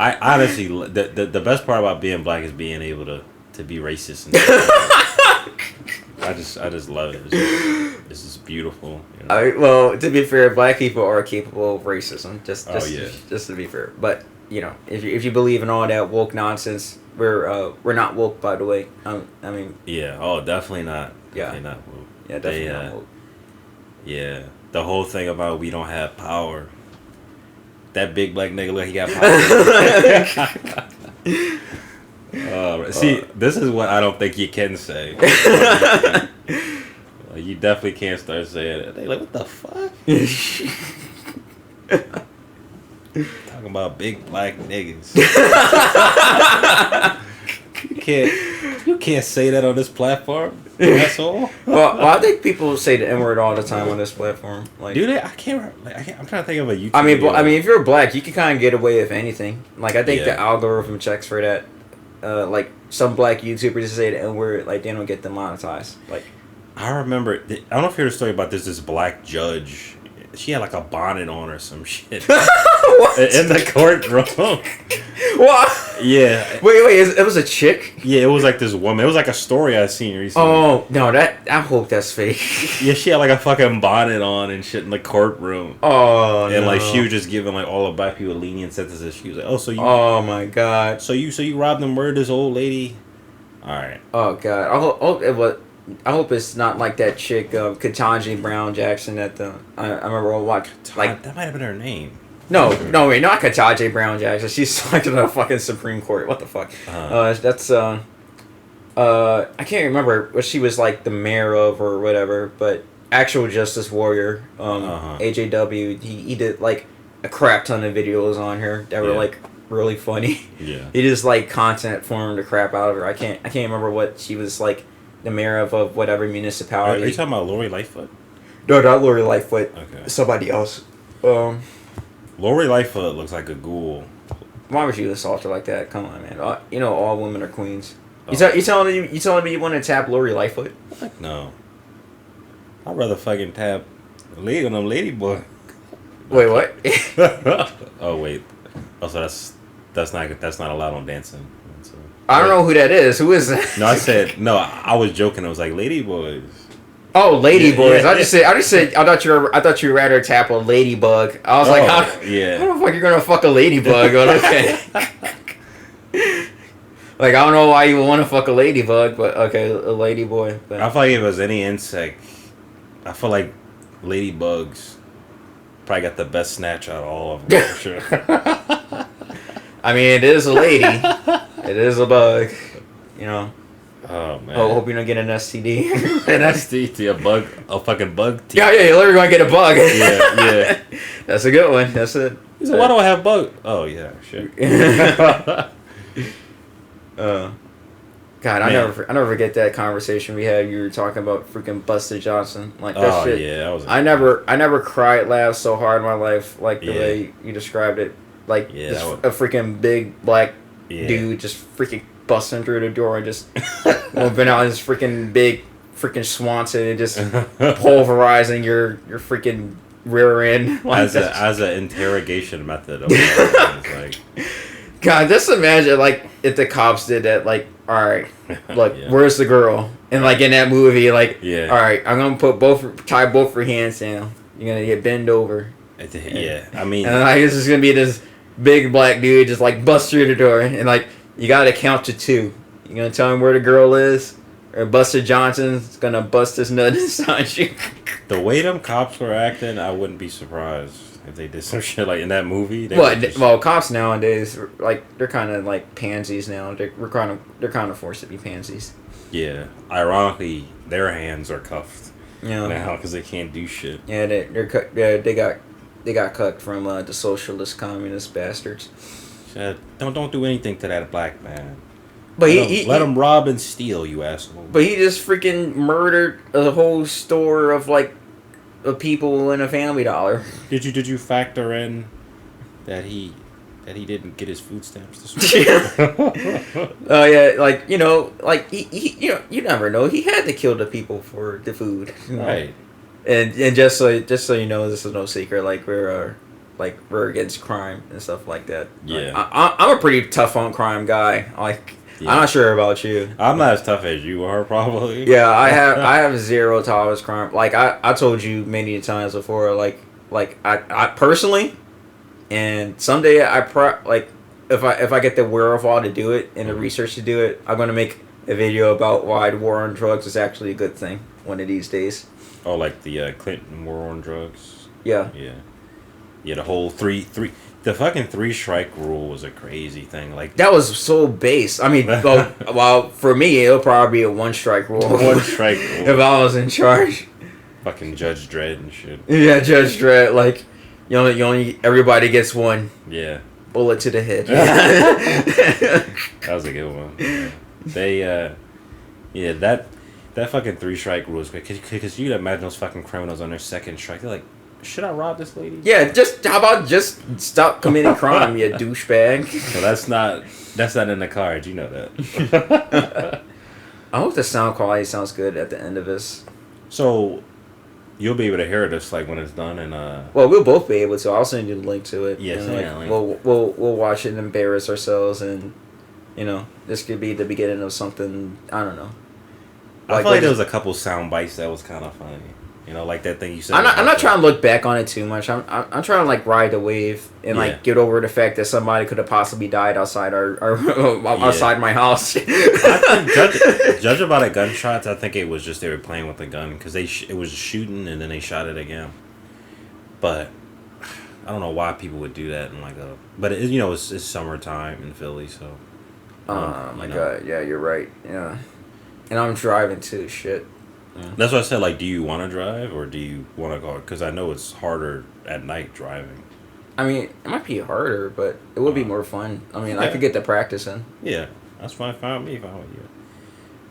I honestly, the best part about being black is being able to be racist. And I just love it. It's just beautiful. You know? Well, to be fair, black people are capable of racism. Just to be fair, but you know, if you believe in all that woke nonsense, we're not woke, by the way. I mean. Yeah. Oh, definitely not. Yeah. Definitely not woke. Yeah, definitely not woke. Yeah, the whole thing about we don't have power. That big black nigga look, he got power. See, this is what I don't think you can say. You definitely can't start saying it. They like, what the fuck? Talking about big black niggas. You can't say that on this platform. That's all. Well, I think people say the N word all the time on this platform. Like, do they? I can't. I'm trying to think of a YouTube. I mean, if you're black, you can kind of get away with anything. Like, I think the algorithm checks for that. Like some black YouTubers say the N word, like they don't get demonetized. Like, I remember. I don't know if you heard a story about this black judge. She had like a bonnet on or some shit. What? In the courtroom. What? Yeah. Wait, it was a chick? Yeah, it was like this woman. It was like a story I seen recently. Oh, no, I hope that's fake. Yeah, she had like a fucking bonnet on and shit in the courtroom. Oh, and no. like she was just giving like all the black people lenient sentences. She was like, "Oh, so you? Oh my god. So you robbed and murdered this old lady? All right. Oh god. I hope it's not like that chick, Ketanji Brown Jackson at the. I remember watching like that might have been her name. No, wait, not Ketanji Brown Jackson. She's selected to the fucking Supreme Court. What the fuck? That's I can't remember what she was like the mayor of or whatever, but actual justice warrior, AJW. He did like a crap ton of videos on her that were like really funny. Yeah. He just like content formed the crap out of her. I can't remember what she was like the mayor of whatever municipality. Are you talking about Lori Lightfoot? No, not Lori Lightfoot. Okay. Somebody else. Lori Lightfoot looks like a ghoul. Why would you assault her like that? Come on, man. You know all women are queens. Oh. You telling me you want to tap Lori Lightfoot? No. I'd rather fucking tap a lady on them ladyboy. Wait, what? Oh wait. Also that's not allowed on dancing. So, I don't know who that is. Who is that? No, I said no. I was joking. I was like ladyboys. Oh, ladyboys! Yeah. I just said. I thought you would rather tap a ladybug. I was like, how the fuck you gonna fuck a ladybug? Okay. Like I don't know why you would want to fuck a ladybug, but okay, a ladyboy. But. I feel like if it was any insect, I feel like ladybugs probably got the best snatch out of all of them. For sure. I mean, it is a lady. It is a bug. You know. Oh man! Oh, hope you don't get an STD. An STD, a fucking bug. Yeah, you're literally gonna get a bug. Yeah. That's a good one. That's it. He said, "Why do I have bug?" Oh yeah, shit. God, I never forget that conversation we had. You were talking about freaking Buster Johnson, like that shit. Yeah, that was. I never cried, laughed so hard in my life like the way you described it. Like a freaking big black dude just freaking busting through the door and just moving out his freaking big freaking Swanson and just pulverizing your freaking rear end like as an interrogation method. Like, God, just imagine like if the cops did that. Like, all right, look, where's the girl? And like in that movie, like, all right, I'm gonna tie both your hands down. You're gonna get bend over. I mean, and like this is gonna be this big black dude just like bust through the door and like. You gotta count to 2. You gonna tell him where the girl is, or Buster Johnson's gonna bust his nut inside you. The way them cops were acting, I wouldn't be surprised if they did some shit like in that movie. Well, cops nowadays, like they're kind of like pansies now. They're kind of forced to be pansies. Yeah, ironically, their hands are cuffed now because they can't do shit. Yeah, they got cut from the socialist communist bastards. Don't do anything to that black man. But let him rob and steal, you asshole. But he just freaking murdered a whole store of people in a Family Dollar. Did you factor in that he didn't get his food stamps this week? Oh yeah, like he you never know. He had to kill the people for the food, right? And just so you know, this is no secret. We're against crime and stuff like that. Yeah, I'm a pretty tough on crime guy. I'm not sure about you. I'm not as tough as you are, probably. Yeah, I have zero tolerance crime. Like I told you many times before. I personally, and someday if I get the wherewithal to do it and the research to do it, I'm gonna make a video about why the war on drugs is actually a good thing one of these days. Oh, like the Clinton war on drugs. Yeah. Yeah. Yeah, the whole the fucking 3 strike rule was a crazy thing. Like that was so base. I mean, well, for me, it'll probably be a 1 strike rule. 1 strike rule. If I was in charge. Fucking Judge Dredd and shit. Yeah, Judge Dredd. Like, you only everybody gets 1. Yeah. Bullet to the head. That was a good one. Yeah. They, that fucking 3 strike rule is great. Because you'd imagine those fucking criminals on their 2nd strike. They're like, should I rob this lady? Yeah, how about just stop committing crime, you douchebag? So that's not in the cards, you know that. I hope the sound quality sounds good at the end of this. So, You'll be able to hear this like when it's done, and Well, we'll both be able to. I'll send you the link to it. Yeah, and, send me like, that link. we'll watch it and embarrass ourselves, and this could be the beginning of something. I don't know. I feel like there was a couple sound bites that was kind of funny. Like that thing you said. I'm not trying to look back on it too much. I'm trying to like ride the wave and like get over the fact that somebody could have possibly died outside our outside my house. I think judging by the gunshots, I think it was just they were playing with the gun because it was shooting and then they shot it again. But I don't know why people would do that in but it's summertime in Philly, so. Oh my god! Yeah, you're right. Yeah, and I'm driving too. Shit. Yeah. That's why I said, like, do you want to drive or do you want to go? Because I know it's harder at night driving. I mean, it might be harder, but it would be more fun. I mean, I could get the practice in. Yeah, that's fine with me, fine with you.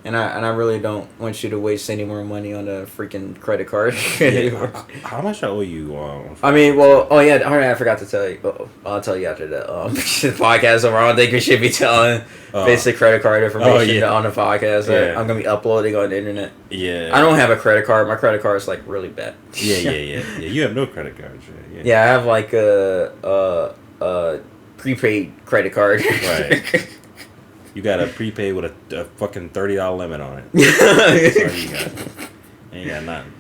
And I really don't want you to waste any more money on a freaking credit card. Yeah, how much I owe you? I mean, well, oh yeah, I forgot to tell you. I'll tell you after the podcast over. I don't think we should be telling basic credit card information on the podcast. Yeah. I'm gonna be uploading on the internet. Yeah. I don't have a credit card. My credit card is like really bad. Yeah. You have no credit cards, right? Yeah, I have like a prepaid credit card. Right. You got a prepaid with a fucking $30 limit on it. That's all you got. Ain't got nothing.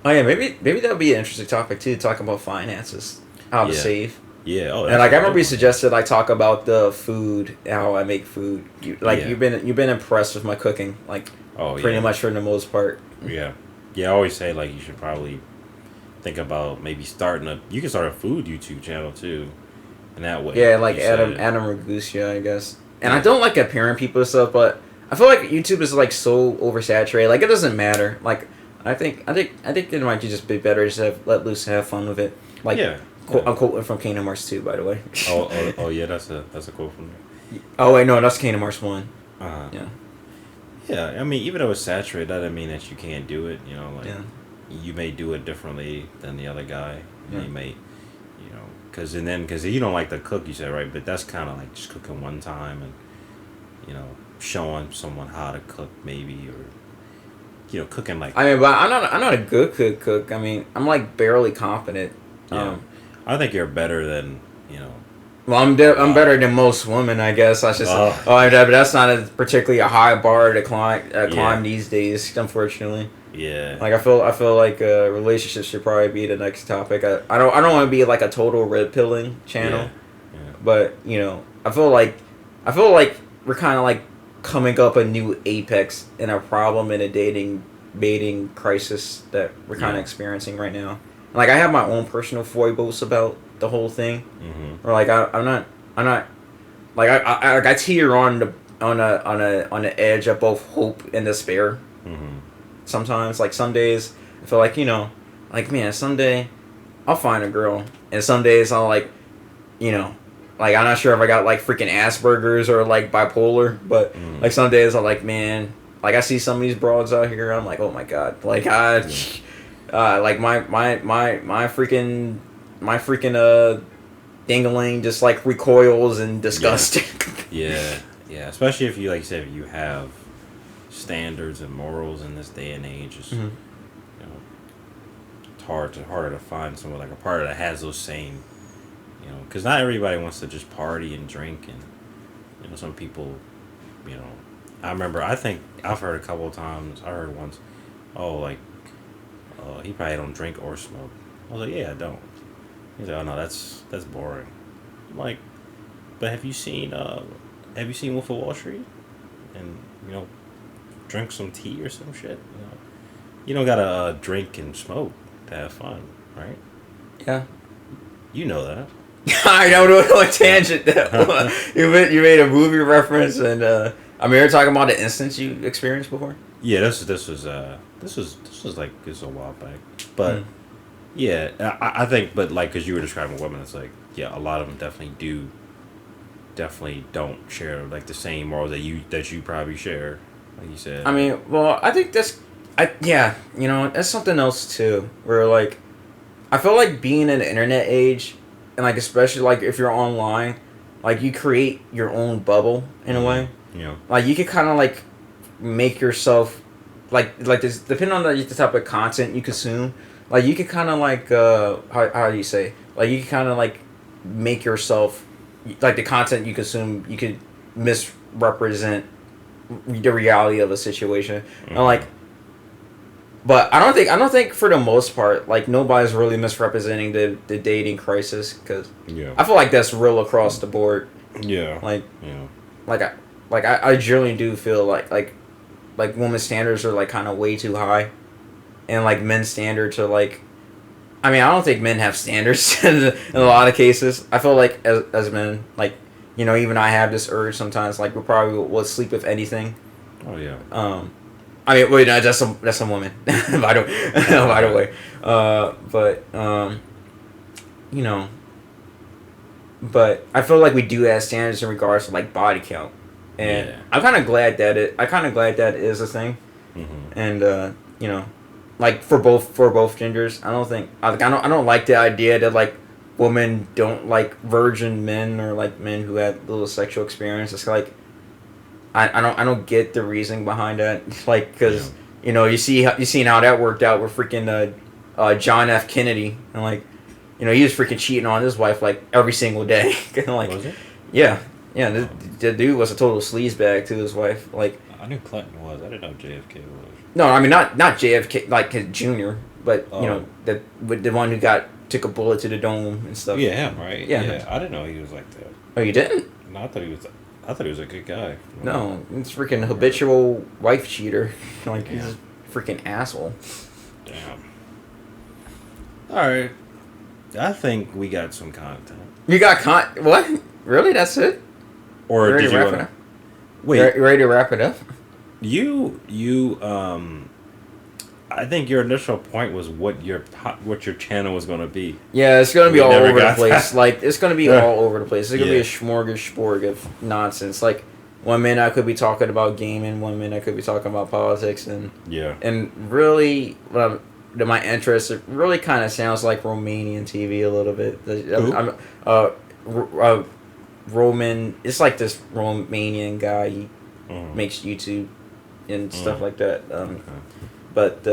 Oh yeah, maybe that would be an interesting topic too. Talking about finances, how to save. Yeah. Oh. And like I remember you suggested I talk about the food, how I make food. You've been impressed with my cooking, like pretty much for the most part. Yeah. I always say like you should probably think about maybe you can start a food YouTube channel too. And that way. Yeah, like Adam Ragusa, I guess. And I don't like comparing people and stuff, but I feel like YouTube is like so oversaturated. Like it doesn't matter. Like I think it might just be better to let loose and have fun with it. Like I'm quoting from Kingdom Hearts 2, by the way. oh yeah, that's a quote from me. Oh wait, no, that's Kingdom Hearts 1. Yeah. Yeah, I mean, even though it's saturated, that doesn't mean that you can't do it. You may do it differently than the other guy. You may. Because you don't like to cook, you said, right? But that's kind of like just cooking one time and, showing someone how to cook maybe or, cooking like... I mean, but I'm not a good cook. I mean, I'm like barely confident. Yeah. I think you're better than, Well, I'm better than most women, I guess. But that's not particularly a high bar to climb these days, unfortunately. Yeah. Like I feel like relationships should probably be the next topic. I don't want to be like a total red pilling channel, but I feel like we're kind of like coming up a new apex in a problem in a dating crisis that we're kind of experiencing right now. Like I have my own personal foibles about the whole thing, or like I'm not like I teeter on the edge of both hope and despair. Sometimes, like some days, I feel like man, someday I'll find a girl, and some days I'll like I'm not sure if I got like freaking Asperger's or like bipolar, but like some days I'm like, man, like I see some of these broads out here, I'm like, oh my god, like like my freaking dingling just like recoils in disgust. Yeah, especially if you, like you said, if you have standards and morals in this day and age. It's it's harder to find someone like a partner that has those same, because not everybody wants to just party and drink, and some people, I remember, I think I've heard a couple of times. I heard once, he probably don't drink or smoke. I was like, yeah, I don't. He's like, oh no, that's boring. I'm like, but have you seen Wolf of Wall Street? And drink some tea or some shit. You don't gotta drink and smoke to have fun, right? Yeah. You know that. I don't know what tangent that was. You made a movie reference, and you're talking about the instance you experienced before. Yeah, this was like a while back, but yeah, I think, but like because you were describing women, it's like a lot of them definitely don't share like the same morals that you probably share. Like you said. I mean, well, I think that's something else too. Where like, I feel like being in the internet age, and like especially like if you're online, like you create your own bubble in a way. Yeah. Like you could kind of like make yourself like this, depending on the type of content you consume, like you could kind of like how do you say, like you could kind of like make yourself, like the content you consume, you could misrepresent the reality of a situation. And like, but I don't think for the most part, like nobody's really misrepresenting the dating crisis, because I feel like that's real across the board. Like I generally do feel like women's standards are like kind of way too high, and like men's standards are like, I mean, I don't think men have standards in a lot of cases. I feel like as men, like, you know, even I have this urge sometimes, like we probably will sleep with anything. Oh yeah. I mean, wait, no, that's a woman. by the way, you know, but I feel like we do have standards in regards to like body count, and I'm kind of glad that it is a thing, and you know, like for both genders. I don't like the idea that like women don't like virgin men or like men who had little sexual experience. It's like I don't get the reasoning behind that. Like, because you know, you seen how that worked out with freaking John F. Kennedy, and like, you know, he was freaking cheating on his wife like every single day. Like, was it? Yeah. The dude was a total sleazebag to his wife. Like, I knew Clinton was. I didn't know JFK was. No, I mean not JFK like his junior, but you know the one who took a bullet to the dome and stuff. Yeah, him, right? Yeah, I didn't know he was like that. Oh, you didn't? No, I thought he was a good guy. No, it's freaking habitual wife cheater. Like, he's a freaking asshole. Damn. Alright. I think we got some content. You got what? Really? That's it? Or did you want to... Wait. You ready to wrap it up? I think your initial point was what your channel was going to be. Yeah, it's going to be all over the place. Like, it's going to be all over the place. It's going to be a smorgasbord of nonsense. Like, one minute I could be talking about gaming, one minute I could be talking about politics, and really, my interest, it really kind of sounds like Romanian TV a little bit. Roman, it's like this Romanian guy. He makes YouTube and stuff like that. But,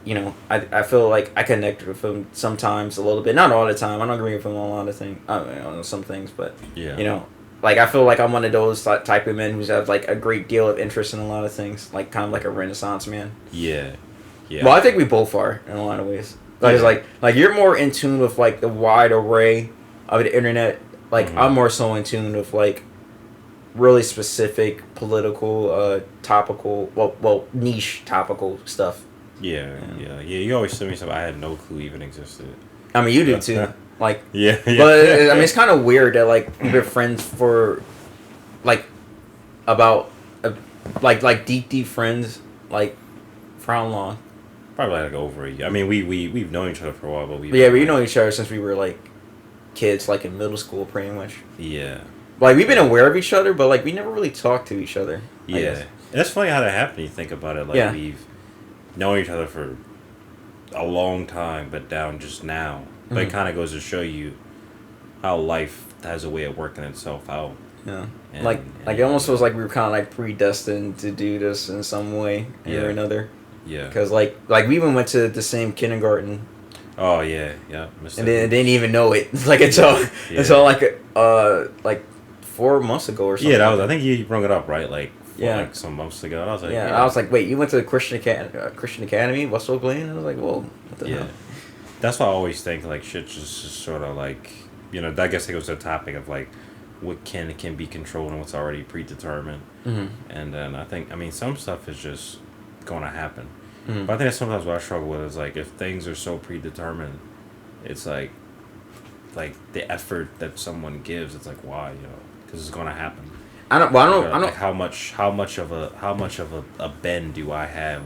you know, I feel like I connect with him sometimes a little bit. Not all the time. I don't agree with him on a lot of things. I mean, on some things, but, you know, like, I feel like I'm one of those type of men who have, like, a great deal of interest in a lot of things. Like, kind of like a Renaissance man. Yeah. Well, I think we both are in a lot of ways. Like, like you're more in tune with, like, the wide array of the internet. Like, I'm more so in tune with, like, really specific political, topical, well, niche topical stuff. Yeah. You always send me something I had no clue even existed. I mean, you do too. Like, yeah. But I mean, it's kind of weird that like we're friends for, like, about, like deep friends, like, for how long? Probably like over a year. I mean, we've known each other for a while, but we've known each other since we were like kids, like in middle school, pretty much. Yeah. Like, we've been aware of each other, but, like, we never really talked to each other. Yeah. It's funny how that happened, you think about it. Like, we've known each other for a long time, but down just now. But it kind of goes to show you how life has a way of working itself out. Yeah. And, like it almost feels like we were kind of, like, predestined to do this in some way or another. Yeah. Because, like we even went to the same kindergarten. Oh, yeah. And they didn't even know it. Like, it's all like 4 months ago or something. Yeah, I think you brought it up, right? Like, some months ago. I was like, I was like, wait, you went to the Christian Academy, West Oakland? I was like, whoa, what the hell? That's why I always think, like, shit just sort of, like, you know, I guess it goes to the topic of, like, what can be controlled and what's already predetermined. And then I think, I mean, some stuff is just going to happen. But I think that's sometimes what I struggle with is, like, if things are so predetermined, it's like the effort that someone gives, it's like, why, you know, because it's going to happen. I don't. Like, how much of a bend do I have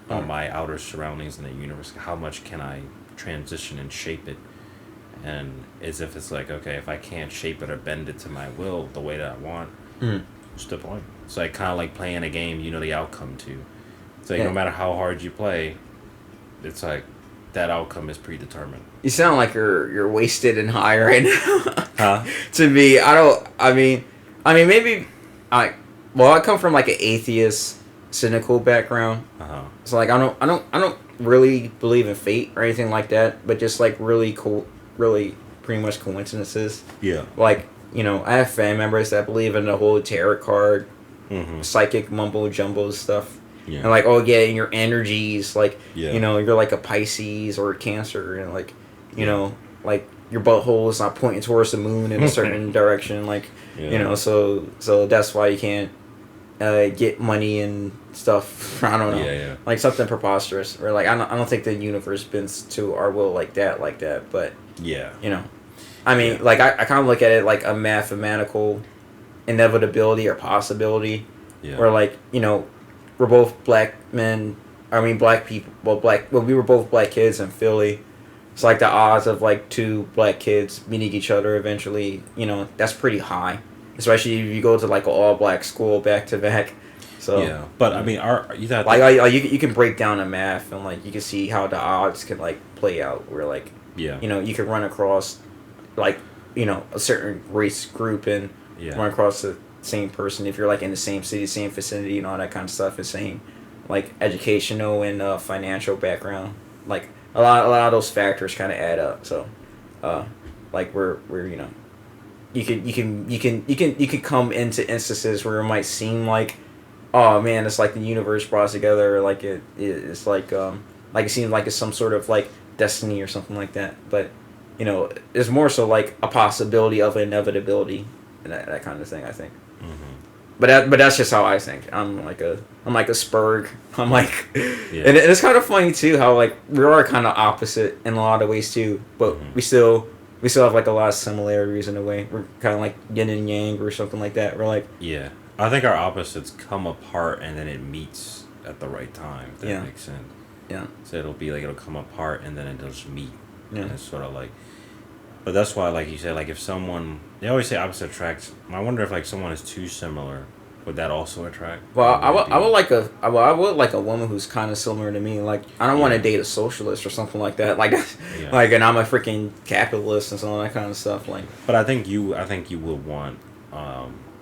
on my outer surroundings in the universe? How much can I transition and shape it? And as if it's like, okay, if I can't shape it or bend it to my will the way that I want, what's the point? It's like kind of like playing a game you know the outcome to. It's like no matter how hard you play, it's like that outcome is predetermined. You sound like you're wasted and high right now. To me, I mean maybe I come from like an atheist cynical background. Uh-huh. So like I don't really believe in fate or anything like that, but just like really cool, really pretty much coincidences. Yeah. Like, you know, I have family members that believe in the whole tarot card, Mm-hmm. psychic mumbo jumbo stuff. Yeah. And like, oh yeah, and your energies, like, Yeah. you know, you're like a Pisces or a Cancer, and like, you know, like your butthole is not pointing towards the moon in a certain direction, like, you know, so that's why you can't get money and stuff. I don't know, like something preposterous, or like I don't think the universe bends to our will like that, but you know, I mean, like I kind of look at it like a mathematical inevitability or possibility, where like, you know, we're both black men. I mean, black people. Well, we were both black kids in Philly. It's like the odds of like two black kids meeting each other eventually. You know, that's pretty high, especially if you go to like an all black school back to back. So yeah, but I mean, you can break down the math and like you can see how the odds can like play out. Where like you know, you can run across like, you know, a certain race group and run across the same person if you're like in the same city, same vicinity, and all that kind of stuff, and same like educational and financial background. Like a lot of those factors kind of add up. So like we're you know, you can come into instances where it might seem like, oh man, it's like the universe brought us together, or like it's like it seems like it's some sort of like destiny or something like that. But you know, it's more so like a possibility of inevitability and that kind of thing, I think. But that's just how I think. I'm like a Spurg. I'm like, and it's kind of funny too how like we are kind of opposite in a lot of ways too. But we still have like a lot of similarities in a way. We're kind of like yin and yang or something like that. We're like, I think our opposites come apart and then it meets at the right time. If that makes sense. Yeah. So it'll come apart and then it'll just meet. Yeah. And it's sort of like. But that's why, like you said, like if someone, they always say opposite attracts. I wonder if like someone is too similar, would that also attract? Well, I would like a woman who's kind of similar to me. Like I don't want to date a socialist or something like that. Like like, and I'm a freaking capitalist and all that kind of stuff. Like, but I think you would want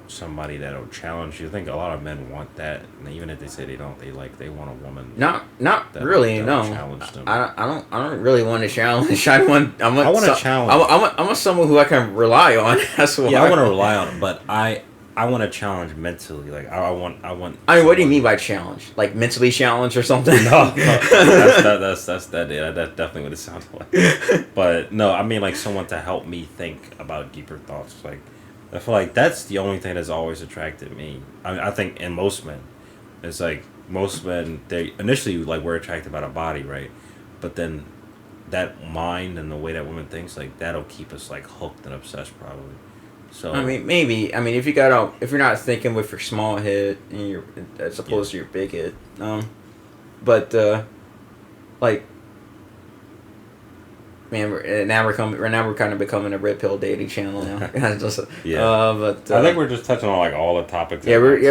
somebody that'll challenge you. I think a lot of men want that, and even if they say they don't, they want a woman. Not really. No, challenge them. I don't really want to challenge. I want to challenge. I want someone who I can rely on. That's what. Yeah, I want to rely on, but I want to challenge mentally. Like I want. I mean, what do you mean by challenge? Like mentally challenged or something? No, that's definitely what it sounds like. But no, I mean like someone to help me think about deeper thoughts. Like I feel like that's the only thing that's always attracted me. I think in most men, it's like most men, they initially like we're attracted by the body, right? But then that mind and the way that woman thinks, like that'll keep us like hooked and obsessed probably. So I mean, maybe. I mean, if you're not thinking with your small head and your as opposed to your big head, but like, man, now we're kind of becoming a red pill dating channel now. Just, but I think we're just touching on like all the topics. We don't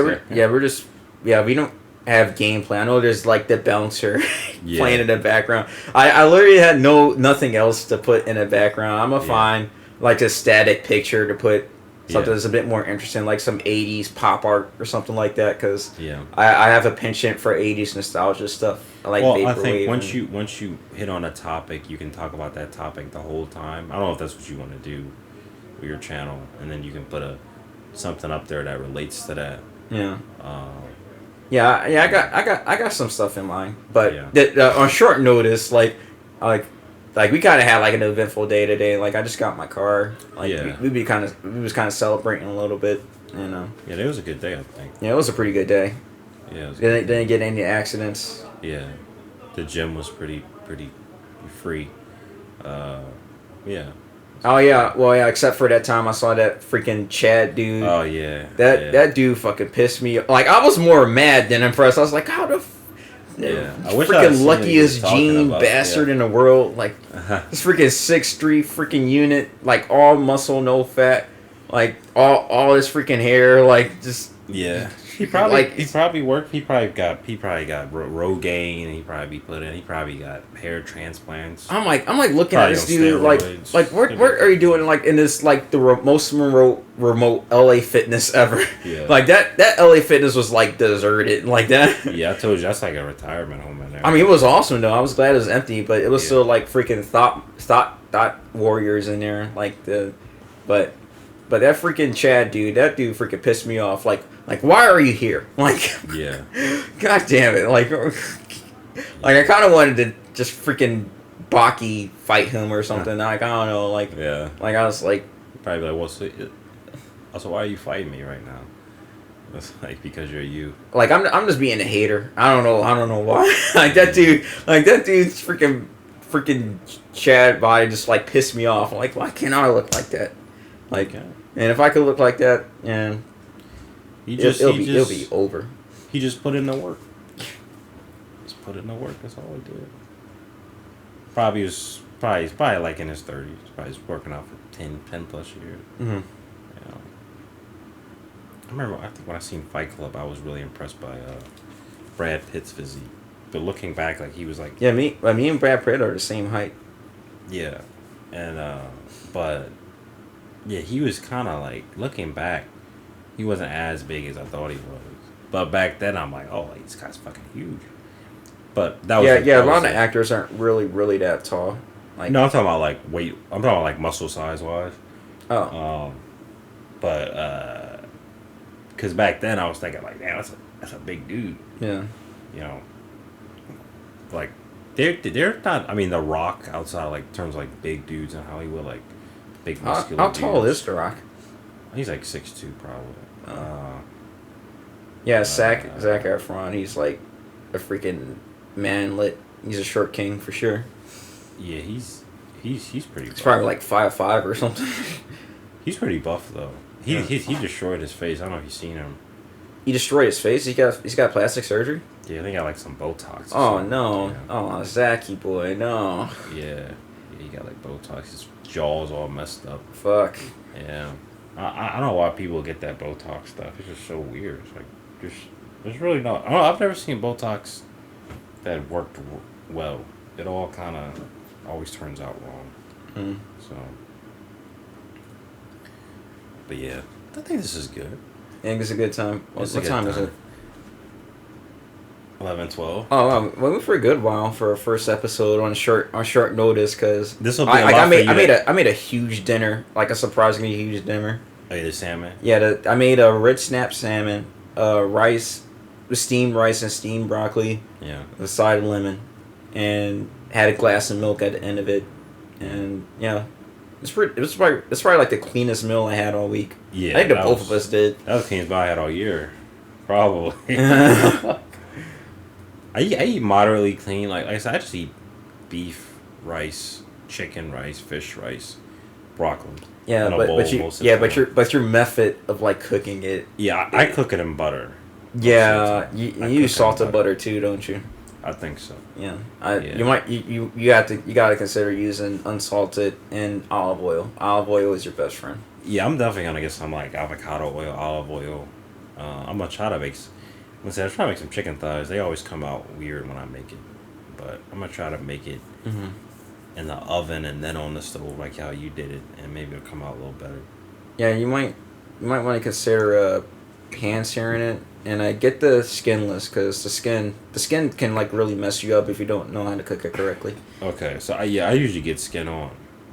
have gameplay. I know there's like the bouncer playing in the background. I literally had nothing else to put in the background. I'm gonna find like a static picture to put something that's a bit more interesting, like some 80s pop art or something like that, because I have a penchant for 80s nostalgia stuff. I like vaporwave. I think once you hit on a topic, you can talk about that topic the whole time. I don't know if that's what you want to do with your channel, and then you can put something up there that relates to that. I got some stuff in mind, but on short notice, like we kind of had like an eventful day today. Like I just got my car. Like we was kind of celebrating a little bit, you know. Yeah, it was a good day, I think. Yeah, it was a pretty good day. Yeah, didn't get any accidents. Yeah, the gym was pretty free. Oh yeah, well yeah, except for that time I saw that freaking Chad dude. Oh yeah. That dude fucking pissed me. Like I was more mad than impressed. I was like, how the I wish freaking luckiest gene bastard in the world. Like this freaking 6'3" freaking unit, like all muscle, no fat, like all this freaking hair, like just Yeah, he probably worked. He probably got Rogaine. He probably got hair transplants. I'm like looking at Probably this on dude steroids. like what are you doing like in this like the most remote LA Fitness ever? Yeah. Like that LA Fitness was like deserted like that. Yeah, I told you that's like a retirement home in there. I mean, it was awesome though. I was glad it was empty, but it was still like freaking thought warriors in there. Like but that freaking Chad dude, that dude freaking pissed me off. Like why are you here? Like, yeah, god damn it! Like I kind of wanted to just freaking Baki fight him or something. Like I don't know. Like yeah. Like I was like Probably like, so why are you fighting me right now? It's like because you're you. like I'm just being a hater. I don't know why. Like that dude's freaking Chad body just like pissed me off. I'm like, why can't I look like that? Like, and if I could look like that, and it'll be over. He just put in the work. Just put in the work. That's all he did. He's probably like in his 30s. Probably working out for 10 plus years. Mm-hmm. You know. I think when I seen Fight Club, I was really impressed by Brad Pitt's physique. But looking back, like he was like, yeah, me and Brad Pitt are the same height. Yeah, and but yeah, he was kind of like looking back, he wasn't as big as I thought he was. But back then, I'm like, oh, this guy's fucking huge. But that was a lot of actors aren't really that tall. Like no, I'm talking about like weight. I'm talking about like muscle size wise. Oh. But because back then I was thinking like, damn, that's a big dude. Yeah. You know, like they're not. I mean, The Rock outside like terms of, like big dudes in Hollywood, like big muscular. How tall is The Rock? He's like 6'2", probably. Yeah, Zac Efron. He's like a freaking manlet. He's a short king for sure. Yeah, he's pretty. He's probably like 5'5" or something. He's pretty buff though. He destroyed his face. I don't know if you've seen him. He destroyed his face. He's got plastic surgery. Yeah, I think I got like some Botox. Oh no! Yeah. Oh, Zachy boy, no. Yeah, he got like Botox. His jaw's all messed up. Fuck. Yeah, I don't know why people get that Botox stuff. It's just so weird. It's like there's really no. I don't know, I've never seen Botox that worked well. It all kind of always turns out wrong. Mm. So, but yeah, I think this is good. I think it's a good time. What time is it? 11:12. Oh, we went for a good while for our first episode on short notice because this will be I made a huge dinner, like a surprisingly huge dinner. Oh, the salmon. Yeah, I made a red snap salmon, rice, steamed rice and steamed broccoli. Yeah. With a side of lemon, and had a glass of milk at the end of it, and yeah. It's probably like the cleanest meal I had all week. Yeah, I think both of us did. That was the cleanest meal I had all year, probably. I eat moderately clean. Like I said, I just eat beef, rice, chicken rice, fish rice, broccoli. Yeah, but your method of like cooking it. Yeah, I cook it in butter. Yeah, you use salted butter too, don't you? I think so. Yeah, you gotta consider using unsalted and olive oil. Olive oil is your best friend. Yeah, I'm definitely gonna get some like avocado oil, olive oil. I'm gonna try to make. I'm trying to make some chicken thighs. They always come out weird when I make it, but I'm gonna try to make it in the oven and then on the stove like how you did it, and maybe it'll come out a little better. Yeah, you might want to consider pan searing it. And I get the skinless because the skin can like really mess you up if you don't know how to cook it correctly. Okay, so I usually get skin on.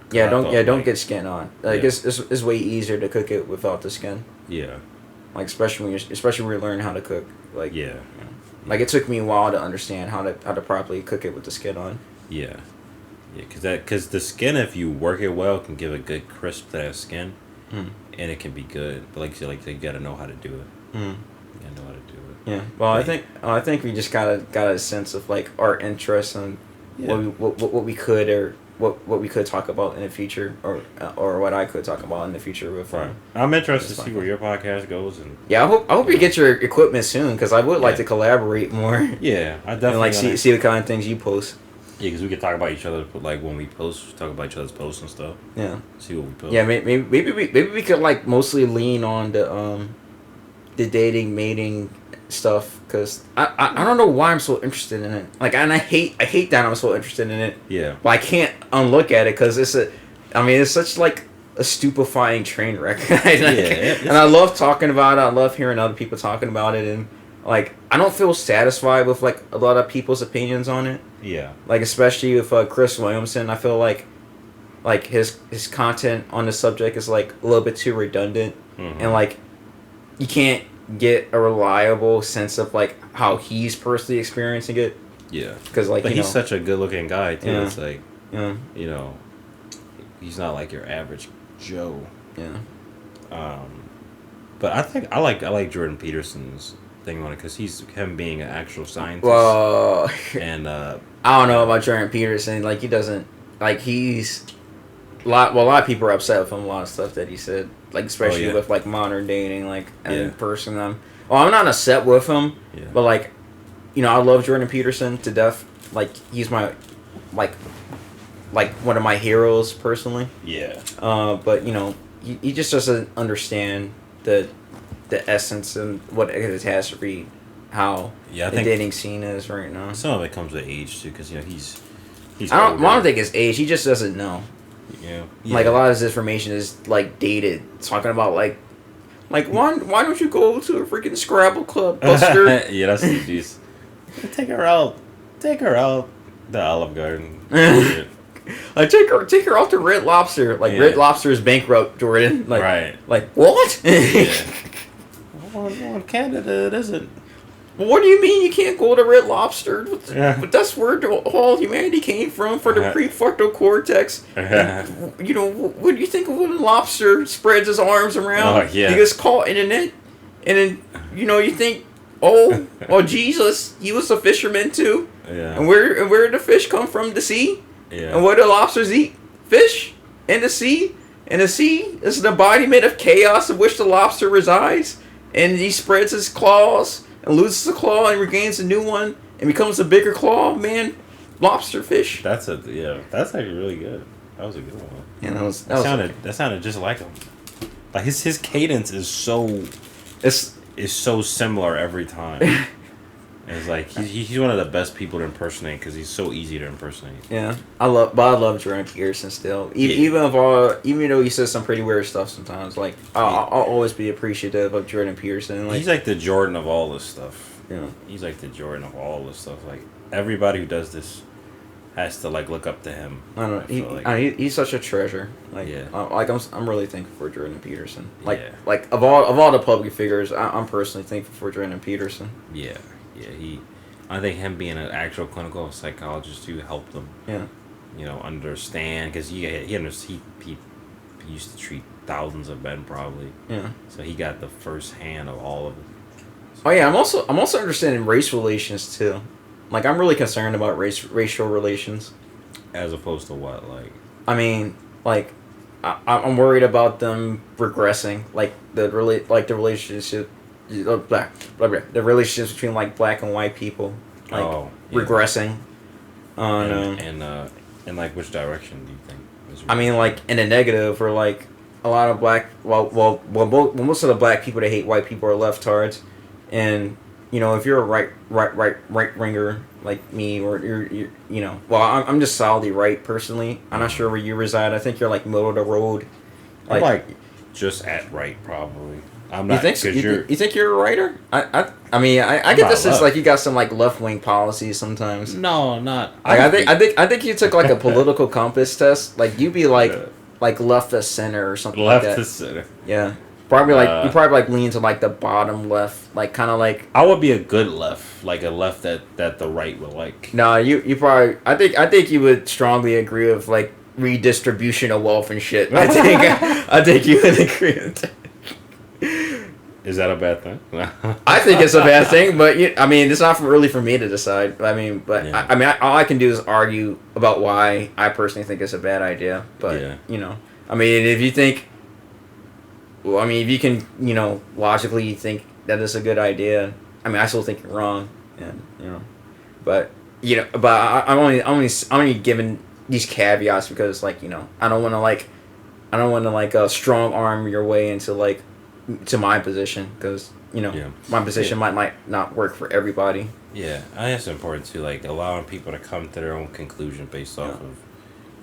Yeah, don't get skin on. Like it's way easier to cook it without the skin. Yeah. Like especially when you're learning how to cook. Like yeah. Like it took me a while to understand how to properly cook it with the skin on. Yeah. Yeah, because the skin, if you work it well, can give a good crisp to that skin, and it can be good. But like you gotta know how to do it. Mm. You know how to do it. Yeah. Well, I think we just got a sense of like our interests and what we could or what we could talk about in the future or what I could talk about in the future with. Right. I'm interested to see where your podcast goes and. Yeah, I hope you get your equipment soon because I would like to collaborate more. Yeah, I definitely. And like see the kind of things you post. Yeah, because we could talk about each other, like when we post, talk about each other's posts and stuff. Yeah. See what we post. Yeah, maybe we could like mostly lean on the the dating mating stuff because I don't know why I'm so interested in it. Like, and I hate that I'm so interested in it. Yeah. But I can't unlook at it because it's such like a stupefying train wreck. And I love talking about it. I love hearing other people talking about it, and like I don't feel satisfied with like a lot of people's opinions on it. Yeah. Like especially with Chris Williamson, I feel like his content on the subject is like a little bit too redundant, and like you can't get a reliable sense of like how he's personally experiencing it. Yeah. Because like but he's such a good looking guy too. Yeah. It's like you know, he's not like your average Joe. Yeah. But I think I like Jordan Peterson's thing on it because he's him being an actual scientist. Well, and I don't know about Jordan Peterson. Like he doesn't like he's a lot of people are upset with him. A lot of stuff that he said, like especially with like modern dating, like and person. I'm not upset with him, but like, you know, I love Jordan Peterson to death. Like he's my like one of my heroes personally. Yeah. But you know, he just doesn't understand the essence and what it has to be, how I the think dating scene is right now. Some of it comes with age too, because you know he's. I don't think it's age. He just doesn't know. Yeah. Like a lot of his information is like dated. Talking about like why don't you go to a freaking Scrabble club, Buster? Yeah, that's the juice. Take her out the Olive Garden. Like take her out to Red Lobster. Like Red Lobster is bankrupt, Jordan. Like right. Like what? Well, Canada it isn't. What do you mean you can't go to Red Lobster? But that's where all humanity came from for the prefrontal cortex. And, you know, what do you think of when a lobster spreads his arms around? He gets caught in a net, and then you know you think, oh, well, Jesus, he was a fisherman too. Yeah. And where did the fish come from? The sea. Yeah. And what do lobsters eat? Fish in the sea. And the sea is an embodiment of chaos in which the lobster resides. And he spreads his claws and loses a claw and regains a new one and becomes a bigger claw, man. Lobster fish. That's actually really good. That was a good one. Yeah, that sounded just like him. Like his cadence is so so similar every time. It's like he's one of the best people to impersonate because he's so easy to impersonate. Yeah, I love Jordan Peterson still. Even though he says some pretty weird stuff sometimes, like I'll always be appreciative of Jordan Peterson. Like, he's like the Jordan of all this stuff. Yeah, he's like the Jordan of all this stuff. Like everybody who does this has to like look up to him. I don't know. He's such a treasure. Like I'm really thankful for Jordan Peterson. Like of all the public figures, I'm personally thankful for Jordan Peterson. Yeah. Yeah, I think him being an actual clinical psychologist too helped him. Yeah, you know, understand because he used to treat thousands of men probably. Yeah, so he got the first hand of all of it. So, oh yeah, I'm also understanding race relations too. Like I'm really concerned about racial relations. As opposed to what, like? I mean, like I'm worried about them regressing, like the relationship. The relationships between like black and white people, like regressing. And like which direction do you think? I mean, like in a negative, or like a lot of most of the black people that hate white people are leftards, and you know if you're a right winger like me, or you're you know, well I'm just solidly right personally. I'm not sure where you reside. I think you're like middle of the road. Like just at right probably. I'm not. You think you think you're a writer? I mean I get this as like you got some like left wing policies sometimes. No, not. Like I think you took like a political compass test. Like you'd be like left of center or something like that. Left of center. Yeah, probably like you probably like lean to like the bottom left, like kind of like. I would be a good left, like a left that the right would like. No, you probably. I think you would strongly agree with like redistribution of wealth and shit. I think you would agree with that. Is that a bad thing? I think it's a bad thing, but I mean, it's not really for me to decide. I mean, but yeah. All I can do is argue about why I personally think it's a bad idea. But you know, I mean, if you think, well, I mean, if you can, you know, logically think that it's a good idea, I mean, I still think you're wrong, and you know, but you know, but I'm only giving these caveats because, like, you know, I don't want to like strong arm your way into like to my position, because my position might not work for everybody. Yeah, I think it's important to like allowing people to come to their own conclusion based off of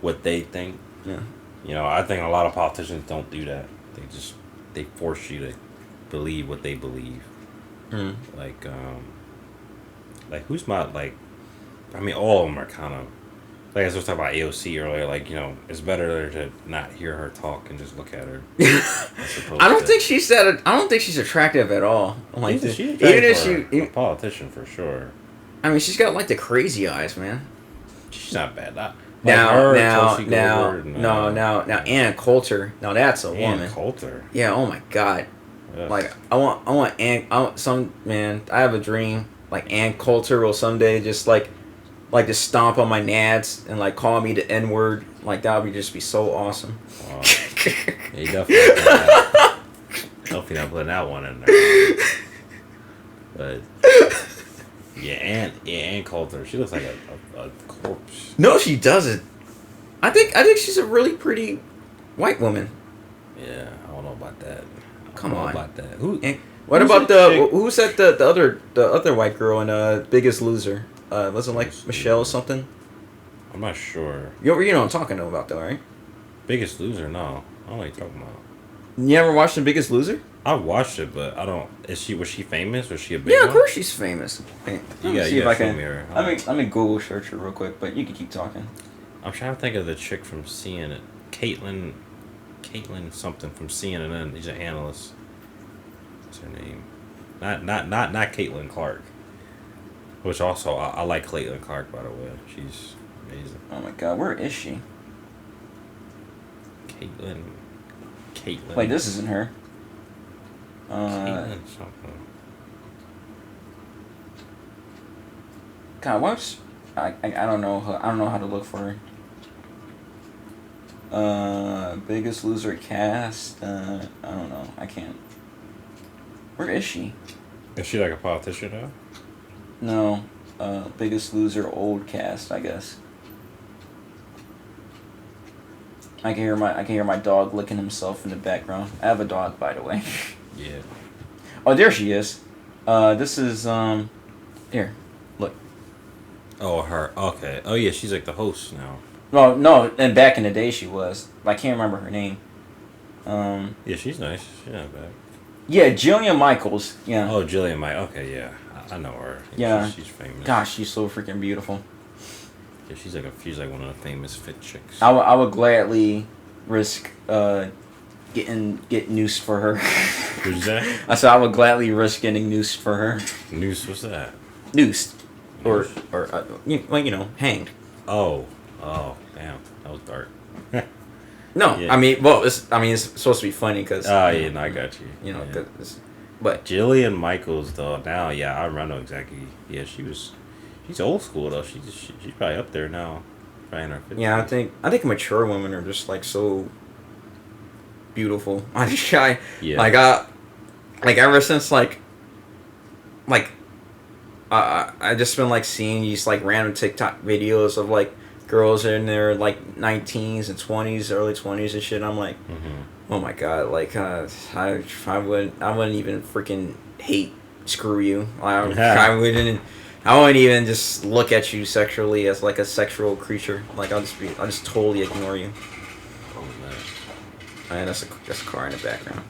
what they think. Yeah. I think a lot of politicians don't do that. They force you to believe what they believe. Like who's my I mean, all of them are kind of like, as I was talking about AOC earlier. It's better to not hear her talk and just look at her. I don't think she's attractive at all. Like, she's even if a politician for sure. I mean, she's got like the crazy eyes, man. She's not bad. Now, Ann Coulter. Now that's a woman. Ann Coulter. Yeah. Oh my God. Ugh. Like I want Ann. I have a dream. Like Ann Coulter will someday just like to stomp on my nads and like call me the N word. Like that would just be so awesome. Yeah, you definitely not putting that one in there. But Ann Coulter, she looks like a corpse. No, she doesn't. I think she's a really pretty white woman. Yeah, I don't know about that. Come on. About that. Who's the other white girl in Biggest Loser? Wasn't like Michelle or something? I'm not sure. You know what I'm talking about though, right? Biggest Loser? No, I don't know what you're talking about. You ever watched The Biggest Loser? I watched it, but I don't. Was she famous? Was she a big Yeah, one? of course she's famous. You gotta show me her. Let me Google search her real quick, but you can keep talking. I'm trying to think of the chick from CNN. Caitlyn something from CNN. She's an analyst. What's her name? Not Caitlin Clark. Which also I like Caitlin Clark, by the way. She's amazing. Oh my God, where is she? Caitlin. Wait, this isn't her. Caitlin something. God, what's I don't know. I don't know how to look for her. Biggest Loser cast. I don't know. I can't. Where is she? Is she like a politician now? No. Biggest Loser old cast, I guess. I can hear my dog licking himself in the background. I have a dog, by the way. Yeah. Oh, there she is. This is here. Look. Oh, her. Okay. Oh yeah, she's like the host now. Well, no, and back in the day she was. I can't remember her name. Yeah, she's nice. She's not bad. Yeah, Jillian Michaels. Yeah. Oh, Jillian Michaels. Okay, yeah, I know her. Yeah. She's famous. Gosh, she's so freaking beautiful. Yeah, she's like one of the famous fit chicks. I would gladly risk getting noosed for her. Who's that? I said I would gladly risk getting noosed for her. Noose? What's that? Noosed, or hanged. Oh, damn, that was dark. No, yeah. I mean, it's supposed to be funny because. Oh yeah, no, I got you. You know, yeah. But Jillian Michaels though, now yeah, I know exactly. Yeah, she's old school though. She's probably up there now, probably in her 50s. Yeah, I think mature women are just like so beautiful. Like ever since I just been like seeing these like random TikTok videos of like girls in their like 19s and 20s, early 20s and shit. I'm like, oh my God, like I wouldn't even freaking hate screw you. I wouldn't even just look at you sexually as like a sexual creature. Like I'll just totally ignore you. Oh man. And that's a car in the background.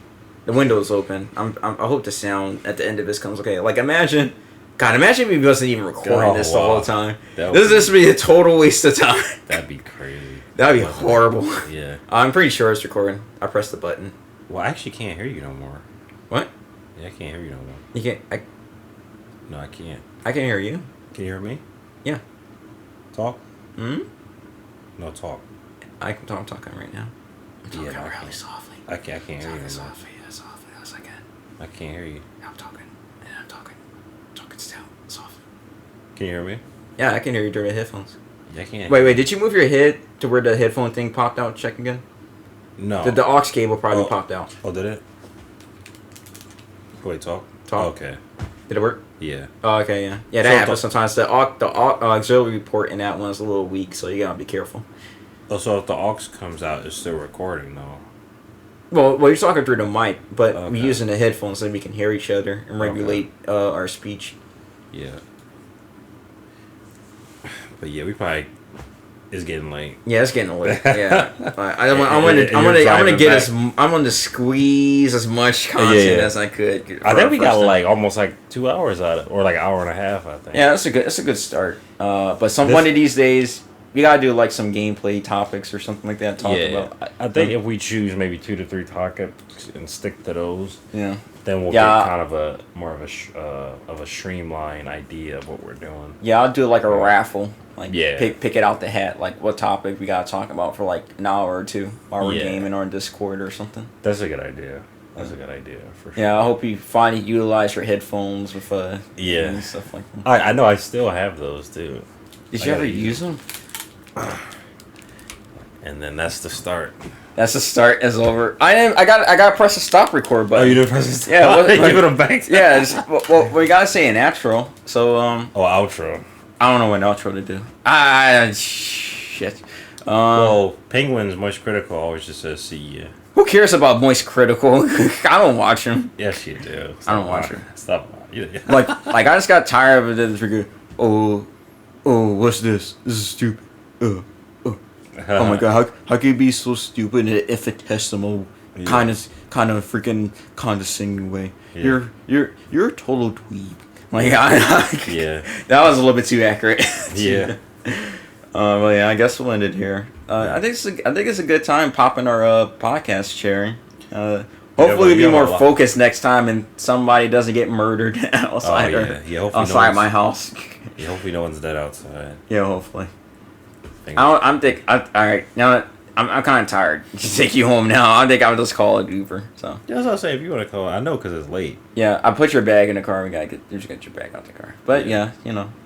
The window's open. I hope the sound at the end of this comes okay. Like imagine if we wasn't even recording this the whole time. This would be a total waste of time. That'd be crazy. That'd be horrible. Yeah. I'm pretty sure it's recording. I pressed the button. Well, I actually can't hear you no more. What? Yeah, I can't hear you no more. You can't. No, I can't. I can hear you. Can you hear me? Yeah. Talk. Hmm. No, talk. I'm talking right now. I'm talking really softly. I can't hear you anymore. Softly as I can. I can't hear you. I'm talking still, softly. Can you hear me? Yeah, I can hear you through the headphones. Yeah, I can't. Wait, did you move your head to where the headphone thing popped out? Check again. No. The aux cable probably popped out. Oh, did it? Wait, talk. Talk. Oh, okay. Did it work? Yeah. Oh, okay, yeah. Yeah, that happens sometimes. The auxiliary port in that one's a little weak, so you gotta be careful. Oh, so if the aux comes out, it's still recording, though. Well, you're talking through the mic, but we're Okay. using the headphones so we can hear each other and regulate our speech. Yeah. But yeah, we probably it's getting late. Yeah, it's getting late. Yeah, I'm gonna squeeze as much content as I could. I think we got like almost like 2 hours out of it, or like an hour and a half. I think. Yeah, that's a good start. But one of these days we gotta do like some gameplay topics or something like that. Talk about. I think if we choose maybe 2 to 3 topics and stick to those, Yeah. then we'll get kind of a more of a streamlined idea of what we're doing. Yeah, I'll do like a raffle. Like Yeah. pick it out the hat. Like what topic we gotta talk about for like an hour or two while we're gaming on Discord or something. That's a good idea. That's a good idea for sure. Yeah, I hope you finally utilize your headphones with Yeah. stuff like that. I know I still have those too. Did you ever use them? And then that's the start. That's the start. Is over. I got to press the stop record button. Oh, you didn't press the stop? Yeah, what, you put them back. Yeah. Well, we gotta say an outro. So Oh, outro. I don't know what outro to do. Shit. Well, Penguin's Moist Critical always just says see ya. Who cares about Moist Critical? I don't watch him. Yes, you do. I don't watch him. Stop. like I just got tired of it. Oh, what's this? This is stupid. Oh my god, how can you be so stupid in an infinitesimal kind of freaking condescending way? Yeah. You're a total dweeb. Like Yeah. That was a little bit too accurate. Yeah. Well, yeah, I guess we'll end it here. I think it's a good time popping our podcast sharing. Hopefully we'll be more focused next time, and somebody doesn't get murdered outside outside my house. Yeah, hopefully no one's dead outside. Yeah, hopefully. All right, now I'm kind of tired. Just take you home now. I think I'll just call it Uber. So That's what I say. If you want to call, I know because it's late. yeah, I put your bag in the car. You just get your bag out the car. But yeah,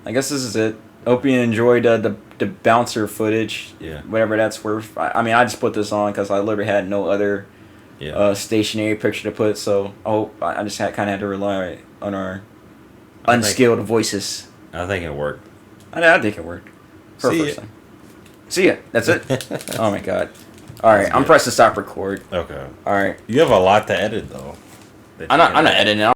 I guess this is it. Hope you enjoyed the bouncer footage. Yeah. Whatever that's worth. I mean, I just put this on because I literally had no other stationary picture to put. So I just kind of had to rely on our unskilled voices. I think it worked. I think it worked. For See first ya. time. See ya. That's it. Oh my god. All right, I'm pressing stop record. Okay. All right. You have a lot to edit though. I'm not editing it.